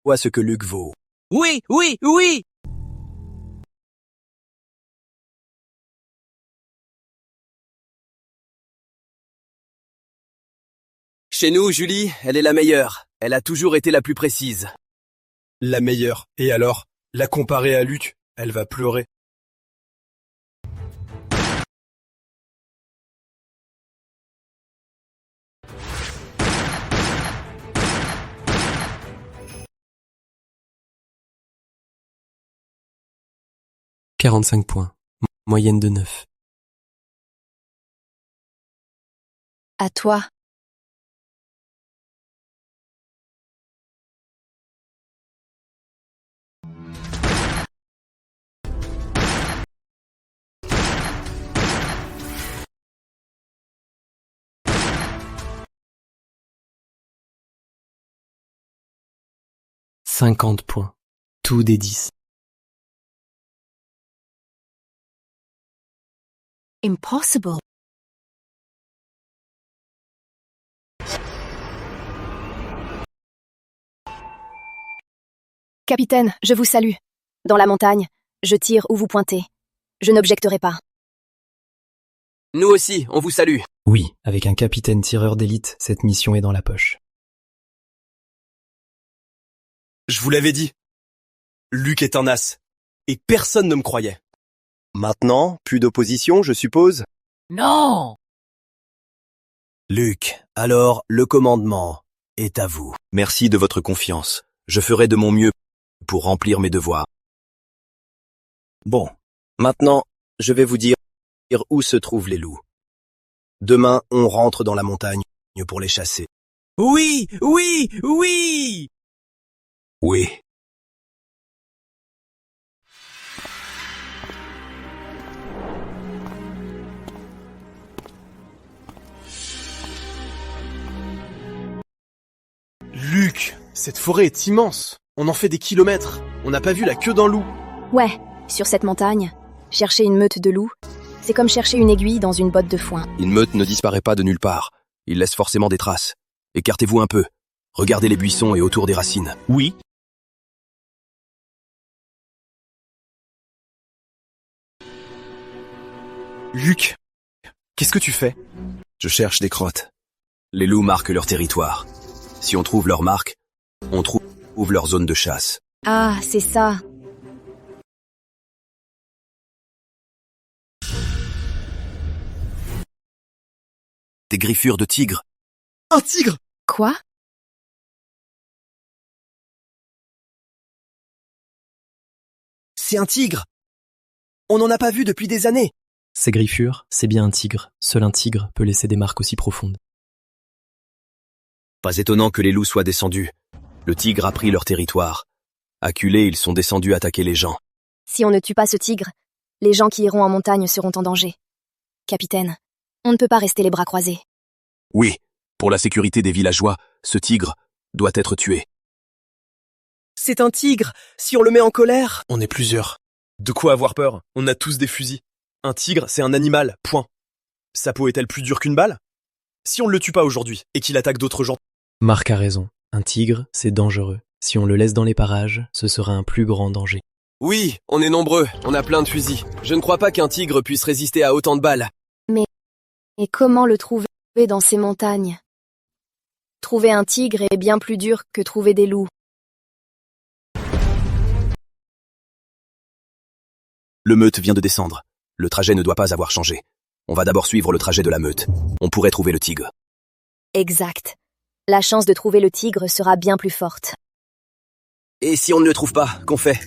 voient ce que Luc vaut. Oui, oui, oui! Chez nous, Julie, elle est la meilleure. Elle a toujours été la plus précise. La meilleure. Et alors, la comparer à Luc, elle va pleurer. « 45 points. Moyenne de 9. À toi. « 50 points. Tout des 10. Impossible. Capitaine, je vous salue. Dans la montagne, je tire où vous pointez. Je n'objecterai pas. Nous aussi, on vous salue. Oui, avec un capitaine tireur d'élite, cette mission est dans la poche. Je vous l'avais dit. Luc est un as. Et personne ne me croyait. Maintenant, plus d'opposition, je suppose? Non! Luc, alors, le commandement est à vous. Merci de votre confiance. Je ferai de mon mieux pour remplir mes devoirs. Bon, maintenant, je vais vous dire où se trouvent les loups. Demain, on rentre dans la montagne pour les chasser. Oui, oui, oui! Oui. Luc, cette forêt est immense. On en fait des kilomètres. On n'a pas vu la queue d'un loup. Ouais, sur cette montagne, chercher une meute de loups, c'est comme chercher une aiguille dans une botte de foin. Une meute ne disparaît pas de nulle part. Il laisse forcément des traces. Écartez-vous un peu. Regardez les buissons et autour des racines. Oui. Luc, qu'est-ce que tu fais? Je cherche des crottes. Les loups marquent leur territoire. Si on trouve leur marque, on trouve leur zone de chasse. Ah, c'est ça. Des griffures de tigre. Un tigre! Quoi? C'est un tigre! On n'en a pas vu depuis des années! Ces griffures, c'est bien un tigre. Seul un tigre peut laisser des marques aussi profondes. Pas étonnant que les loups soient descendus. Le tigre a pris leur territoire. Acculés, ils sont descendus attaquer les gens. Si on ne tue pas ce tigre, les gens qui iront en montagne seront en danger. Capitaine, on ne peut pas rester les bras croisés. Oui, pour la sécurité des villageois, ce tigre doit être tué. C'est un tigre! Si on le met en colère... On est plusieurs. De quoi avoir peur? On a tous des fusils. Un tigre, c'est un animal, point. Sa peau est-elle plus dure qu'une balle? Si on ne le tue pas aujourd'hui, et qu'il attaque d'autres gens... Marc a raison. Un tigre, c'est dangereux. Si on le laisse dans les parages, ce sera un plus grand danger. Oui, on est nombreux, on a plein de fusils. Je ne crois pas qu'un tigre puisse résister à autant de balles. Et comment le trouver dans ces montagnes? Trouver un tigre est bien plus dur que trouver des loups. Le meute vient de descendre. Le trajet ne doit pas avoir changé. On va d'abord suivre le trajet de la meute. On pourrait trouver le tigre. Exact. La chance de trouver le tigre sera bien plus forte. Et si on ne le trouve pas, qu'on fait?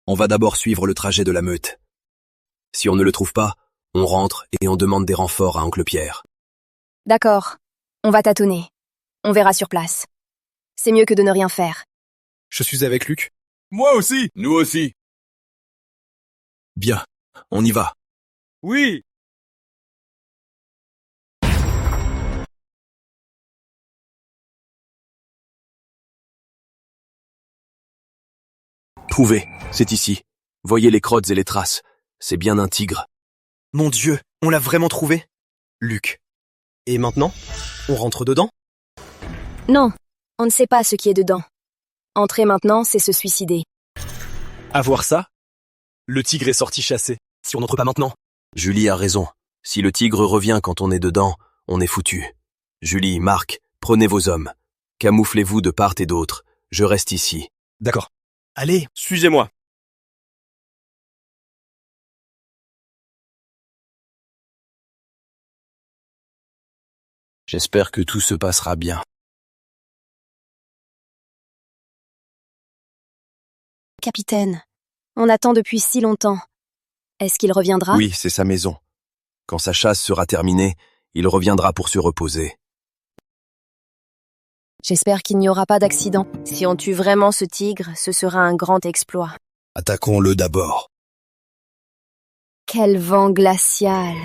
On va d'abord suivre le trajet de la meute. Si on ne le trouve pas, on rentre et on demande des renforts à Oncle Pierre. D'accord. On va tâtonner. On verra sur place. C'est mieux que de ne rien faire. Je suis avec Luc. Moi aussi. Nous aussi. Bien, on y va. Oui. Trouvé, c'est ici. Voyez les crottes et les traces. C'est bien un tigre. Mon Dieu, on l'a vraiment trouvé? Luc. Et maintenant? On rentre dedans? Non, on ne sait pas ce qui est dedans. Entrer maintenant, c'est se suicider. À voir ça? Le tigre est sorti chasser. Si on n'entre pas maintenant? Julie a raison. Si le tigre revient quand on est dedans, on est foutu. Julie, Marc, prenez vos hommes. Camouflez-vous de part et d'autre. Je reste ici. D'accord. Allez, suivez-moi. J'espère que tout se passera bien. Capitaine, on attend depuis si longtemps. Est-ce qu'il reviendra? Oui, c'est sa maison. Quand sa chasse sera terminée, il reviendra pour se reposer. J'espère qu'il n'y aura pas d'accident. Si on tue vraiment ce tigre, ce sera un grand exploit. Attaquons-le d'abord. Quel vent glacial!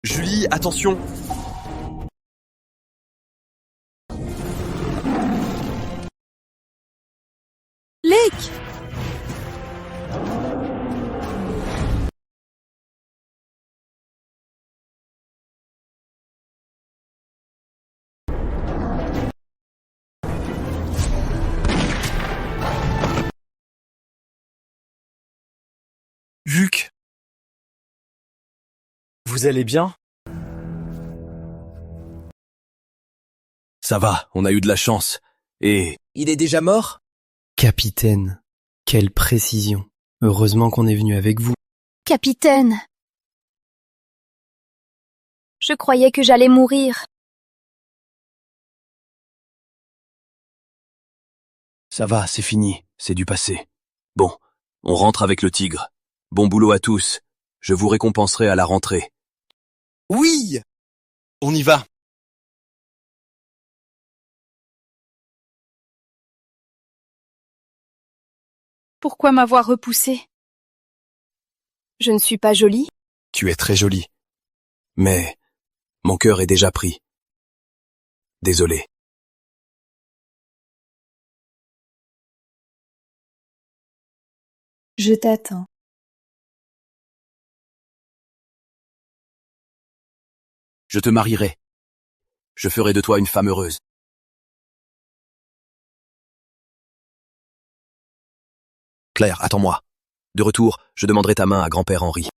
Julie, attention! Luc! Luc! Vous allez bien? Ça va, on a eu de la chance. Et... Il est déjà mort? Capitaine, quelle précision. Heureusement qu'on est venu avec vous. Capitaine! Je croyais que j'allais mourir. Ça va, c'est fini, c'est du passé. Bon, on rentre avec le tigre. Bon boulot à tous. Je vous récompenserai à la rentrée. Oui! On y va. Pourquoi m'avoir repoussé? Je ne suis pas jolie? Tu es très jolie. Mais mon cœur est déjà pris. Désolé. Je t'attends. Je te marierai. Je ferai de toi une femme heureuse. Claire, attends-moi. De retour, je demanderai ta main à grand-père Henri.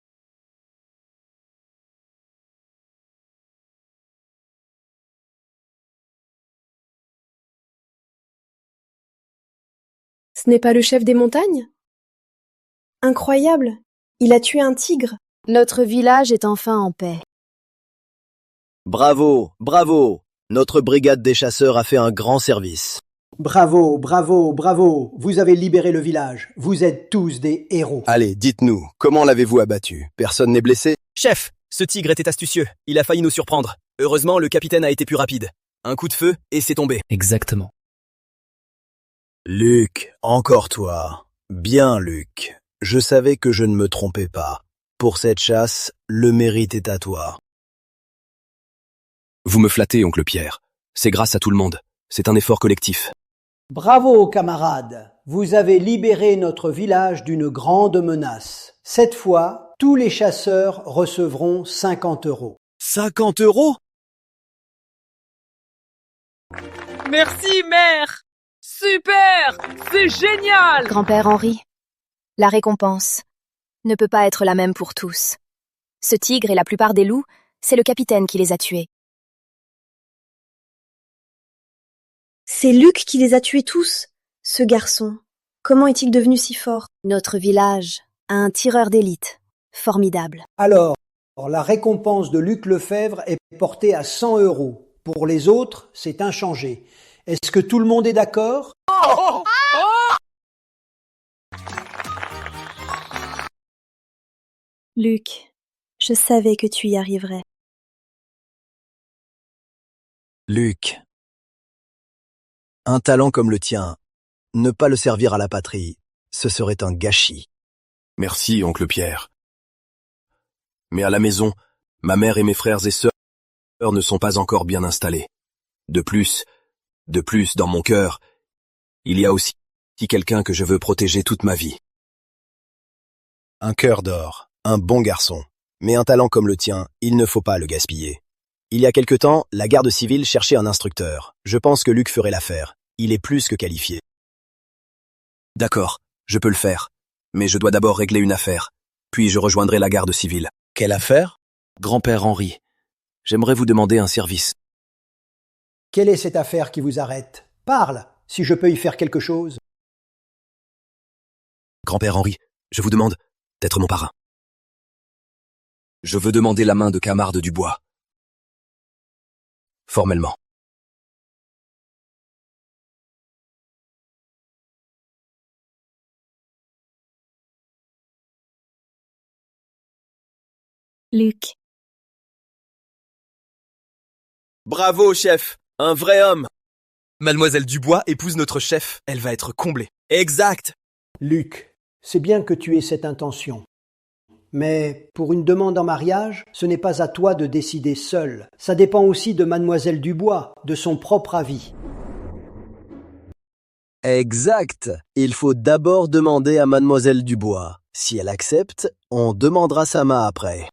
Ce n'est pas le chef des montagnes? Incroyable! Il a tué un tigre. Notre village est enfin en paix. Bravo, bravo! Notre brigade des chasseurs a fait un grand service. Bravo, bravo, bravo! Vous avez libéré le village. Vous êtes tous des héros. Allez, dites-nous, comment l'avez-vous abattu? Personne n'est blessé? Chef, ce tigre était astucieux. Il a failli nous surprendre. Heureusement, le capitaine a été plus rapide. Un coup de feu et c'est tombé. Exactement. Luc, encore toi. Bien, Luc. Je savais que je ne me trompais pas. Pour cette chasse, le mérite est à toi. Vous me flattez, oncle Pierre. C'est grâce à tout le monde. C'est un effort collectif. Bravo, camarades! Vous avez libéré notre village d'une grande menace. Cette fois, tous les chasseurs recevront 50 €. 50 €? Merci, mère! Super! C'est génial! Grand-père Henri, la récompense ne peut pas être la même pour tous. Ce tigre et la plupart des loups, c'est le capitaine qui les a tués. C'est Luc qui les a tués tous. Ce garçon, comment est-il devenu si fort? Notre village a un tireur d'élite, formidable. Alors, la récompense de Luc Lefebvre est portée à 100 €. Pour les autres, c'est inchangé. Est-ce que tout le monde est d'accord? Luc, je savais que tu y arriverais. Luc, un talent comme le tien, ne pas le servir à la patrie, ce serait un gâchis. Merci, oncle Pierre. Mais à la maison, ma mère et mes frères et sœurs ne sont pas encore bien installés. De plus, dans mon cœur, il y a aussi quelqu'un que je veux protéger toute ma vie. Un cœur d'or, un bon garçon. Mais un talent comme le tien, il ne faut pas le gaspiller. Il y a quelque temps, la garde civile cherchait un instructeur. Je pense que Luc ferait l'affaire. Il est plus que qualifié. D'accord, je peux le faire. Mais je dois d'abord régler une affaire. Puis je rejoindrai la garde civile. Quelle affaire? Grand-père Henri, j'aimerais vous demander un service. Quelle est cette affaire qui vous arrête? Parle, si je peux y faire quelque chose. Grand-père Henri, je vous demande d'être mon parrain. Je veux demander la main de Camarde Dubois. Formellement. Luc. Bravo, chef! Un vrai homme! Mademoiselle Dubois épouse notre chef. Elle va être comblée. Exact! Luc, c'est bien que tu aies cette intention. Mais pour une demande en mariage, ce n'est pas à toi de décider seul. Ça dépend aussi de mademoiselle Dubois, de son propre avis. Exact. Il faut d'abord demander à mademoiselle Dubois. Si elle accepte, on demandera sa main après.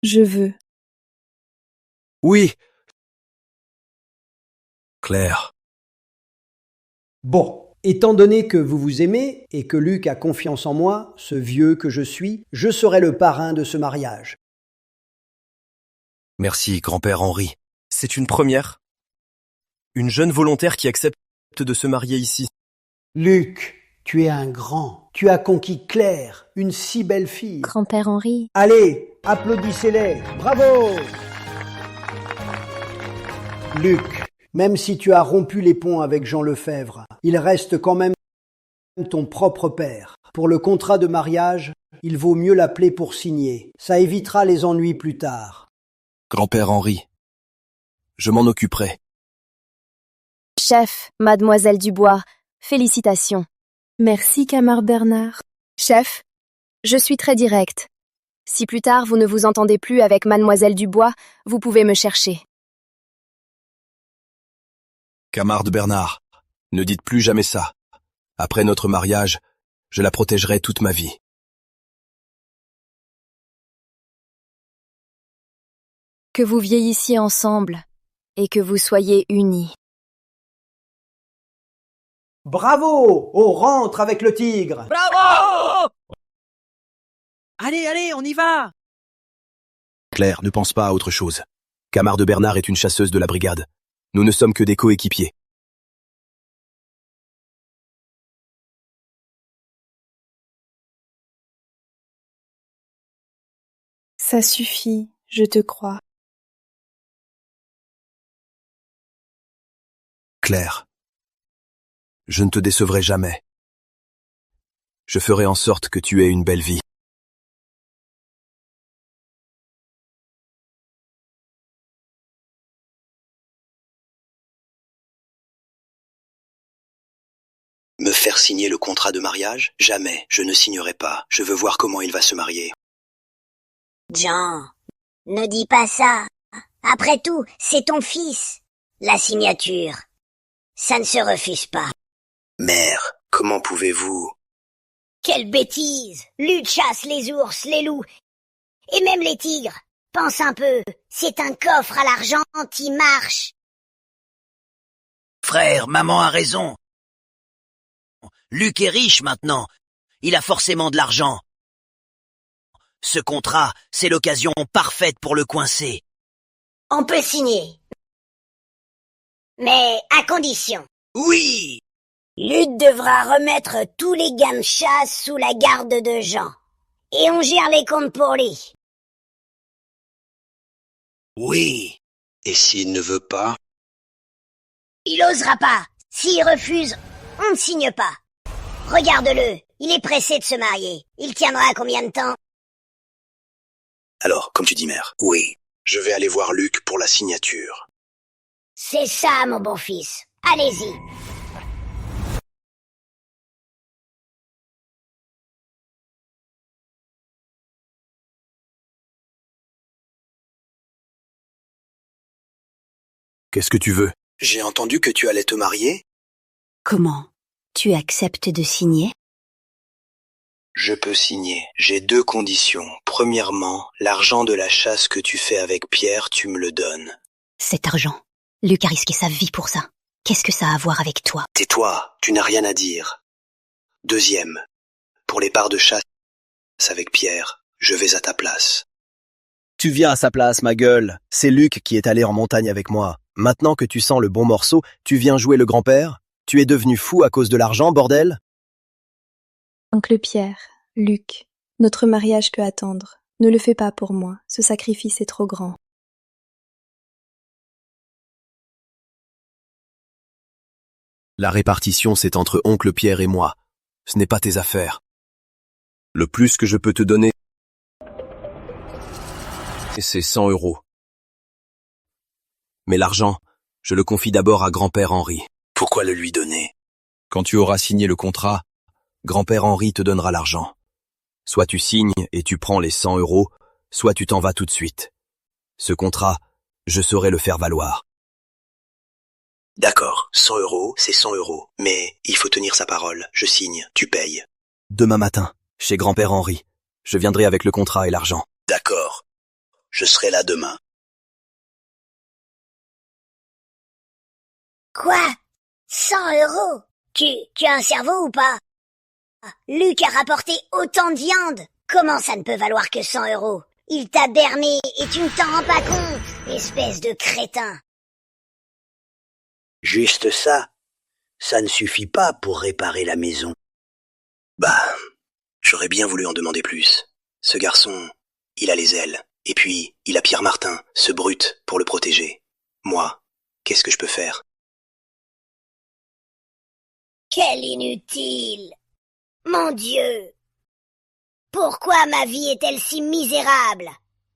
Je veux. Oui. Claire. Bon, étant donné que vous vous aimez et que Luc a confiance en moi, ce vieux que je suis, je serai le parrain de ce mariage. Merci, grand-père Henri. C'est une première. Une jeune volontaire qui accepte de se marier ici. Luc, tu es un grand. Tu as conquis Claire, une si belle fille. Grand-père Henri. Allez, applaudissez-les. Bravo! Luc, même si tu as rompu les ponts avec Jean Lefebvre, il reste quand même ton propre père. Pour le contrat de mariage, il vaut mieux l'appeler pour signer. Ça évitera les ennuis plus tard. Grand-père Henri, je m'en occuperai. Chef, mademoiselle Dubois, félicitations. Merci, camarade Bernard. Chef, je suis très direct. Si plus tard vous ne vous entendez plus avec mademoiselle Dubois, vous pouvez me chercher. Camarde Bernard, ne dites plus jamais ça. Après notre mariage, je la protégerai toute ma vie. Que vous vieillissiez ensemble et que vous soyez unis. Bravo! On rentre avec le tigre! Bravo! Allez, on y va! Claire, ne pense pas à autre chose. Camarde Bernard est une chasseuse de la brigade. Nous ne sommes que des coéquipiers. Ça suffit, je te crois. Claire, je ne te décevrai jamais. Je ferai en sorte que tu aies une belle vie. Me faire signer le contrat de mariage? Jamais, je ne signerai pas. Je veux voir comment il va se marier. Jean, ne dis pas ça. Après tout, c'est ton fils. La signature, ça ne se refuse pas. Mère, comment pouvez-vous? Quelle bêtise! Luc chasse les ours, les loups, et même les tigres. Pense un peu, c'est un coffre à l'argent qui marche. Frère, maman a raison. Luc est riche maintenant. Il a forcément de l'argent. Ce contrat, c'est l'occasion parfaite pour le coincer. On peut signer. Mais à condition. Oui! Luc devra remettre tous les gars de chasse sous la garde de Jean. Et on gère les comptes pour lui. Oui. Et s'il ne veut pas? Il osera pas. S'il refuse, on ne signe pas. Regarde-le, il est pressé de se marier. Il tiendra combien de temps? Alors, comme tu dis, mère. Oui. Je vais aller voir Luc pour la signature. C'est ça, mon bon fils. Allez-y. Qu'est-ce que tu veux? J'ai entendu que tu allais te marier. Comment? Tu acceptes de signer? Je peux signer. J'ai 2 conditions. Premièrement, l'argent de la chasse que tu fais avec Pierre, tu me le donnes. Cet argent, Luc a risqué sa vie pour ça. Qu'est-ce que ça a à voir avec toi? Tais-toi, tu n'as rien à dire. Deuxième, pour les parts de chasse avec Pierre, je vais à ta place. Tu viens à sa place, ma gueule. C'est Luc qui est allé en montagne avec moi. Maintenant que tu sens le bon morceau, tu viens jouer le grand-père? Tu es devenu fou à cause de l'argent, bordel? Oncle Pierre, Luc, notre mariage peut attendre. Ne le fais pas pour moi, ce sacrifice est trop grand. La répartition, c'est entre oncle Pierre et moi. Ce n'est pas tes affaires. Le plus que je peux te donner, c'est 100 €. Mais l'argent, je le confie d'abord à grand-père Henri. Pourquoi le lui donner? Quand tu auras signé le contrat, grand-père Henri te donnera l'argent. Soit tu signes et tu prends les 100 €, soit tu t'en vas tout de suite. Ce contrat, je saurai le faire valoir. D'accord, 100 €, c'est 100 €. Mais il faut tenir sa parole. Je signe, tu payes. Demain matin, chez grand-père Henri, je viendrai avec le contrat et l'argent. D'accord. Je serai là demain. Quoi? 100 €? Tu as un cerveau ou pas? Luc a rapporté autant de viande. Comment ça ne peut valoir que 100 €? Il t'a berné et tu ne t'en rends pas compte, espèce de crétin. Juste ça, ça ne suffit pas pour réparer la maison. Bah, j'aurais bien voulu en demander plus. Ce garçon, il a les ailes. Et puis, il a Pierre Martin, ce brute, pour le protéger. Moi, qu'est-ce que je peux faire? Quel inutile! Mon Dieu! Pourquoi ma vie est-elle si misérable?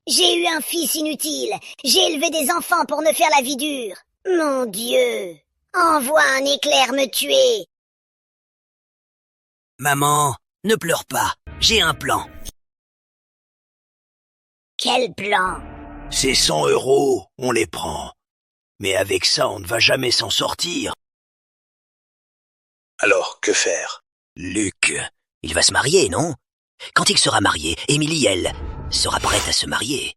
J'ai eu un fils inutile, j'ai élevé des enfants pour me faire la vie dure. Mon Dieu! Envoie un éclair me tuer! Maman, ne pleure pas. J'ai un plan. Quel plan? Ces 100 €, on les prend. Mais avec ça, on ne va jamais s'en sortir. Alors, que faire? Luc, il va se marier, non? Quand il sera marié, Émilie, elle, sera prête à se marier.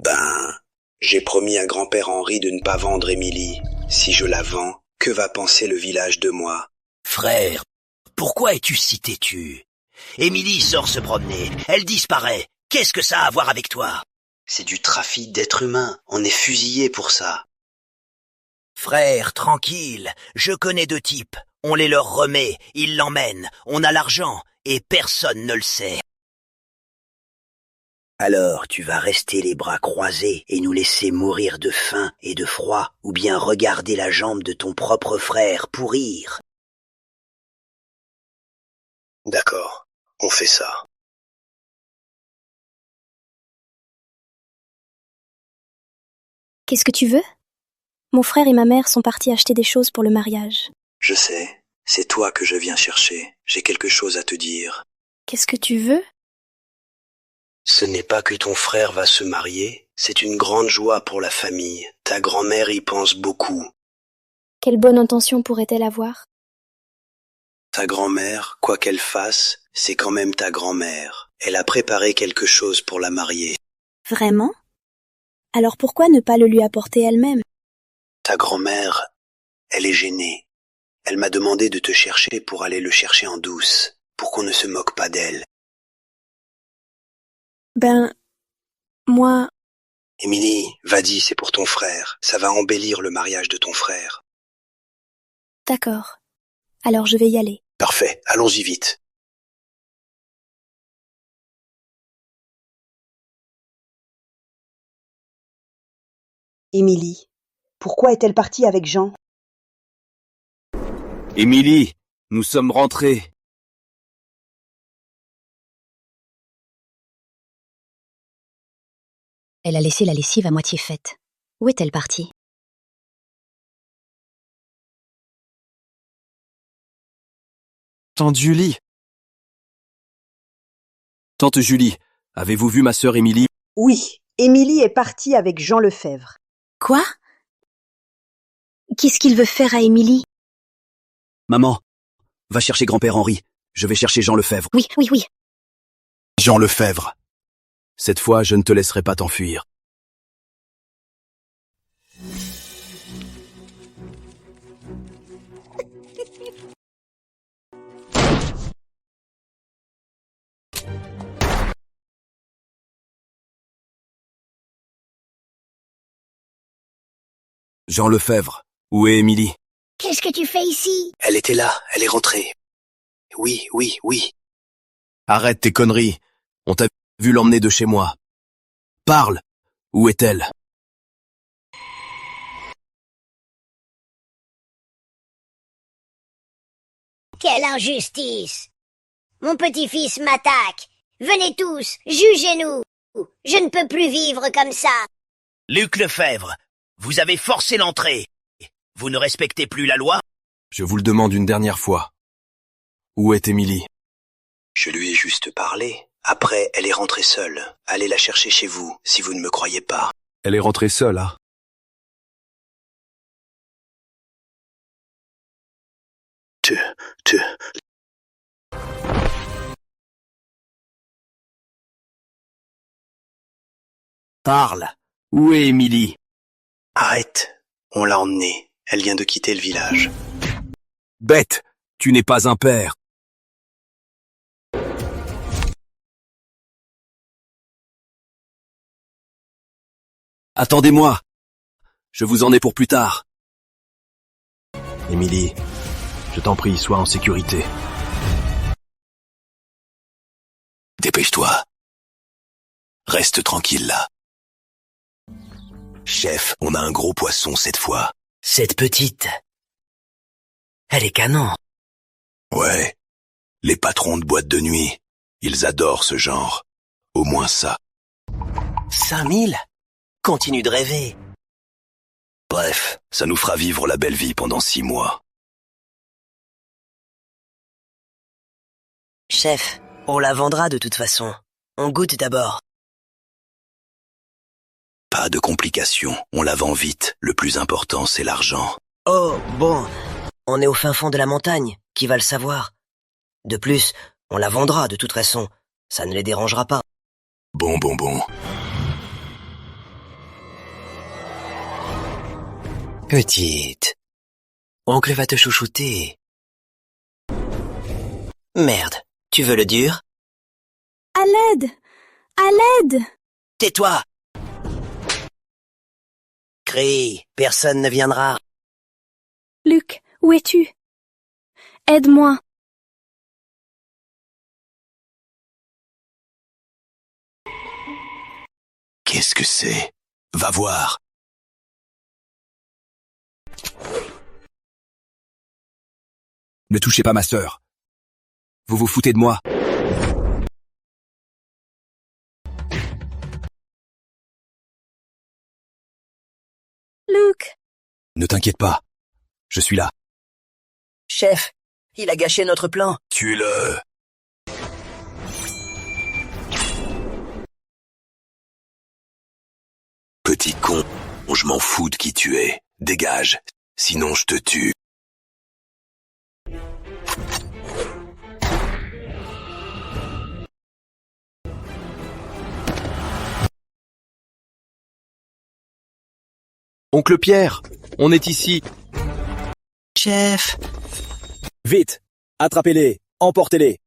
Ben, j'ai promis à grand-père Henri de ne pas vendre Émilie. Si je la vends, que va penser le village de moi? Frère, pourquoi es-tu si têtu? Émilie sort se promener, elle disparaît. Qu'est-ce que ça a à voir avec toi? C'est du trafic d'êtres humains. On est fusillés pour ça. Frère, tranquille, je connais 2 types. On les leur remet, ils l'emmènent, on a l'argent, et personne ne le sait. Alors tu vas rester les bras croisés et nous laisser mourir de faim et de froid, ou bien regarder la jambe de ton propre frère pourrir. D'accord, on fait ça. Qu'est-ce que tu veux? Mon frère et ma mère sont partis acheter des choses pour le mariage. Je sais, c'est toi que je viens chercher. J'ai quelque chose à te dire. Qu'est-ce que tu veux? Ce n'est pas que ton frère va se marier, c'est une grande joie pour la famille. Ta grand-mère y pense beaucoup. Quelle bonne intention pourrait-elle avoir? Ta grand-mère, quoi qu'elle fasse, c'est quand même ta grand-mère. Elle a préparé quelque chose pour la marier. Vraiment? Alors pourquoi ne pas le lui apporter elle-même? Ta grand-mère, elle est gênée. Elle m'a demandé de te chercher pour aller le chercher en douce, pour qu'on ne se moque pas d'elle. Moi... Émilie, va-y, c'est pour ton frère. Ça va embellir le mariage de ton frère. D'accord. Alors je vais y aller. Parfait, allons-y vite. Émilie, pourquoi est-elle partie avec Jean? Émilie, nous sommes rentrés. Elle a laissé la lessive à moitié faite. Où est-elle partie? Tante Julie. Tante Julie, avez-vous vu ma sœur Émilie? Oui, Émilie est partie avec Jean Lefebvre. Quoi? Qu'est-ce qu'il veut faire à Émilie? Maman, va chercher grand-père Henri. Je vais chercher Jean Lefebvre. Oui. Jean Lefebvre. Cette fois, je ne te laisserai pas t'enfuir. Jean Lefebvre, où est Émilie? Qu'est-ce que tu fais ici? Elle était là, elle est rentrée. Oui. Arrête tes conneries. On t'a vu l'emmener de chez moi. Parle. Où est-elle? Quelle injustice! Mon petit-fils m'attaque. Venez tous, jugez-nous. Je ne peux plus vivre comme ça. Luc Lefebvre, vous avez forcé l'entrée. Vous ne respectez plus la loi? Je vous le demande une dernière fois. Où est Émilie? Je lui ai juste parlé. Après, elle est rentrée seule. Allez la chercher chez vous, si vous ne me croyez pas. Elle est rentrée seule, hein? Parle. Où est Émilie? Arrête. On l'a emmenée. Elle vient de quitter le village. Bête, tu n'es pas un père. Attendez-moi. Je vous en ai pour plus tard. Émilie, je t'en prie, sois en sécurité. Dépêche-toi. Reste tranquille là. Chef, on a un gros poisson cette fois. Cette petite. Elle est canon. Ouais. Les patrons de boîte de nuit, ils adorent ce genre. Au moins ça. 5000? Continue de rêver. Bref, ça nous fera vivre la belle vie pendant 6 mois. Chef, on la vendra de toute façon. On goûte d'abord. Pas de complications, on la vend vite. Le plus important, c'est l'argent. Oh, bon. On est au fin fond de la montagne. Qui va le savoir? De plus, on la vendra de toute façon. Ça ne les dérangera pas. Bon. Petite. Oncle va te chouchouter. Merde. Tu veux le dur? À l'aide! À l'aide! Tais-toi! Crie, personne ne viendra. Luc, où es-tu? Aide-moi. Qu'est-ce que c'est? Va voir. Ne touchez pas ma sœur. Vous vous foutez de moi. Luc! Ne t'inquiète pas. Je suis là. Chef, il a gâché notre plan. Tue-le. Petit con, je m'en fous de qui tu es. Dégage, sinon je te tue. Oncle Pierre, on est ici. Chef. Vite, attrapez-les, emportez-les.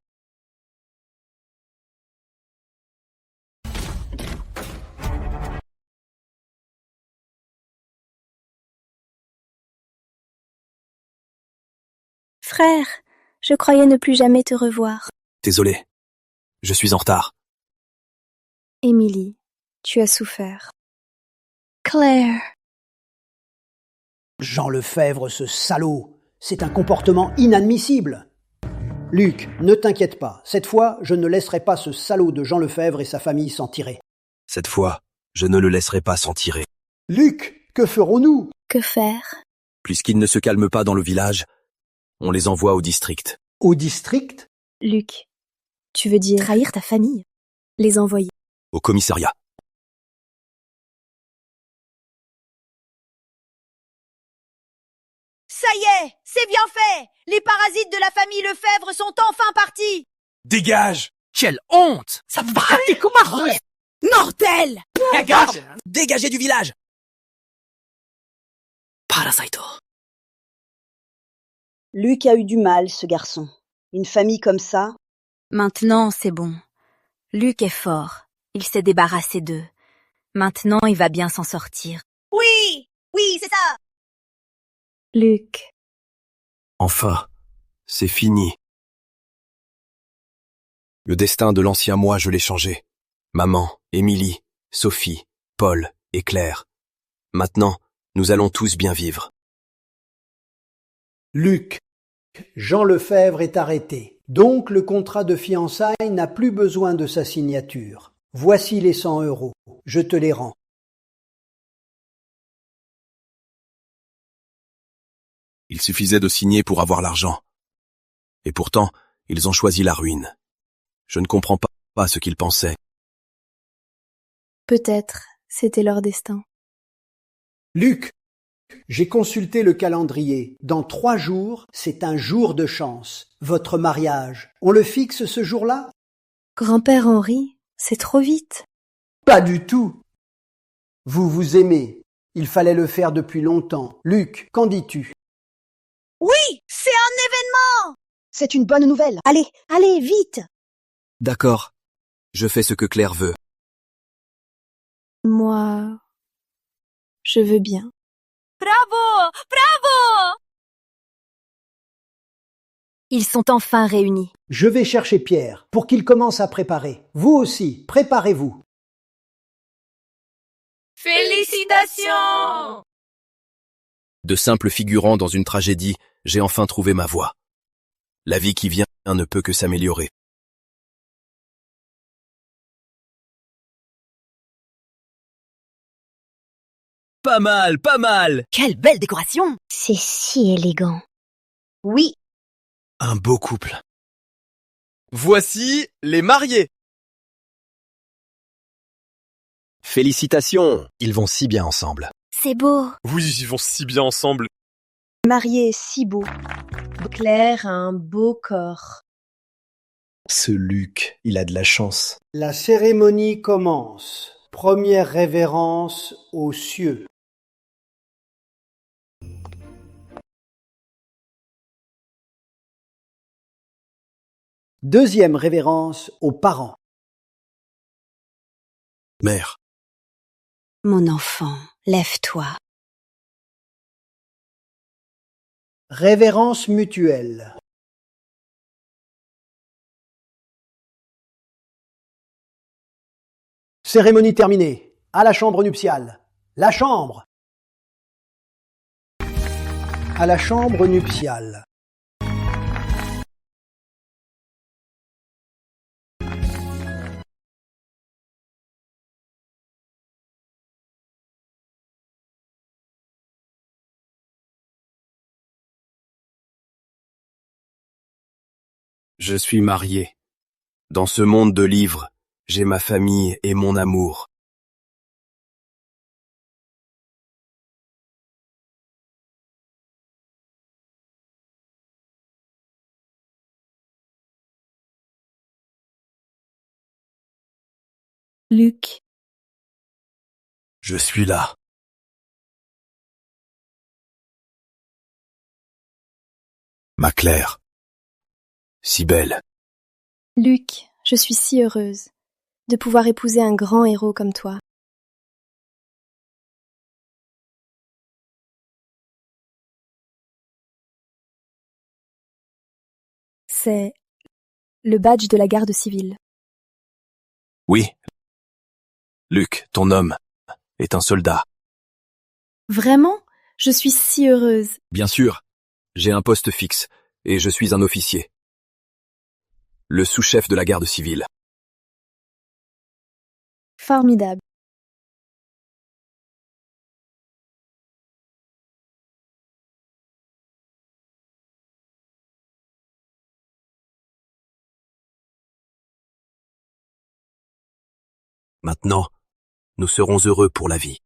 Frère, je croyais ne plus jamais te revoir. Désolé, je suis en retard. Émilie, tu as souffert. Claire. Jean Lefebvre, ce salaud, c'est un comportement inadmissible. Luc, ne t'inquiète pas, cette fois, je ne laisserai pas ce salaud de Jean Lefebvre et sa famille s'en tirer. Cette fois, je ne le laisserai pas s'en tirer. Luc, que ferons-nous? Que faire? Puisqu'ils ne se calment pas dans le village, on les envoie au district. Au district? Luc, tu veux dire trahir ta famille? Les envoyer? Au commissariat. Ça y est, c'est bien fait. Les parasites de la famille Lefebvre sont enfin partis. Dégage! Quelle honte! Ça va, t'es comment? Mortel! Dégage! Dégagez du village! Parasito. Luc a eu du mal, ce garçon. Une famille comme ça. Maintenant, c'est bon. Luc est fort. Il s'est débarrassé d'eux. Maintenant, il va bien s'en sortir. Oui, oui, c'est ça. Luc. Enfin, c'est fini. Le destin de l'ancien moi, je l'ai changé. Maman, Émilie, Sophie, Paul et Claire. Maintenant, nous allons tous bien vivre. Luc, Jean Lefebvre est arrêté. Donc le contrat de fiançailles n'a plus besoin de sa signature. Voici les 100 €. Je te les rends. Il suffisait de signer pour avoir l'argent. Et pourtant, ils ont choisi la ruine. Je ne comprends pas ce qu'ils pensaient. Peut-être, c'était leur destin. Luc, j'ai consulté le calendrier. Dans 3 jours, c'est un jour de chance. Votre mariage, on le fixe ce jour-là? Grand-père Henri, c'est trop vite. Pas du tout. Vous vous aimez. Il fallait le faire depuis longtemps. Luc, qu'en dis-tu? Oui, c'est un événement. C'est une bonne nouvelle. Allez, allez, vite. D'accord. Je fais ce que Claire veut. Moi, je veux bien. Bravo, bravo. Ils sont enfin réunis. Je vais chercher Pierre pour qu'il commence à préparer. Vous aussi, préparez-vous. Félicitations! De simple figurant dans une tragédie, j'ai enfin trouvé ma voie. La vie qui vient ne peut que s'améliorer. Pas mal, pas mal! Quelle belle décoration! C'est si élégant. Oui. Un beau couple. Voici les mariés. Félicitations, ils vont si bien ensemble. C'est beau. Oui, ils vont si bien ensemble. Marié est si beau. Claire a un beau corps. Ce Luc, il a de la chance. La cérémonie commence. Première révérence aux cieux. Deuxième révérence aux parents. Mère. Mon enfant, lève-toi. Révérence mutuelle. Cérémonie terminée. À la chambre nuptiale. La chambre. À la chambre nuptiale. Je suis marié. Dans ce monde de livres, j'ai ma famille et mon amour. Luc. Je suis là. Ma Claire. Si belle. Luc, je suis si heureuse de pouvoir épouser un grand héros comme toi. C'est le badge de la garde civile. Oui. Luc, ton homme, est un soldat. Vraiment? Je suis si heureuse. Bien sûr. J'ai un poste fixe, et je suis un officier. Le sous-chef de la garde civile. Formidable. Maintenant, nous serons heureux pour la vie.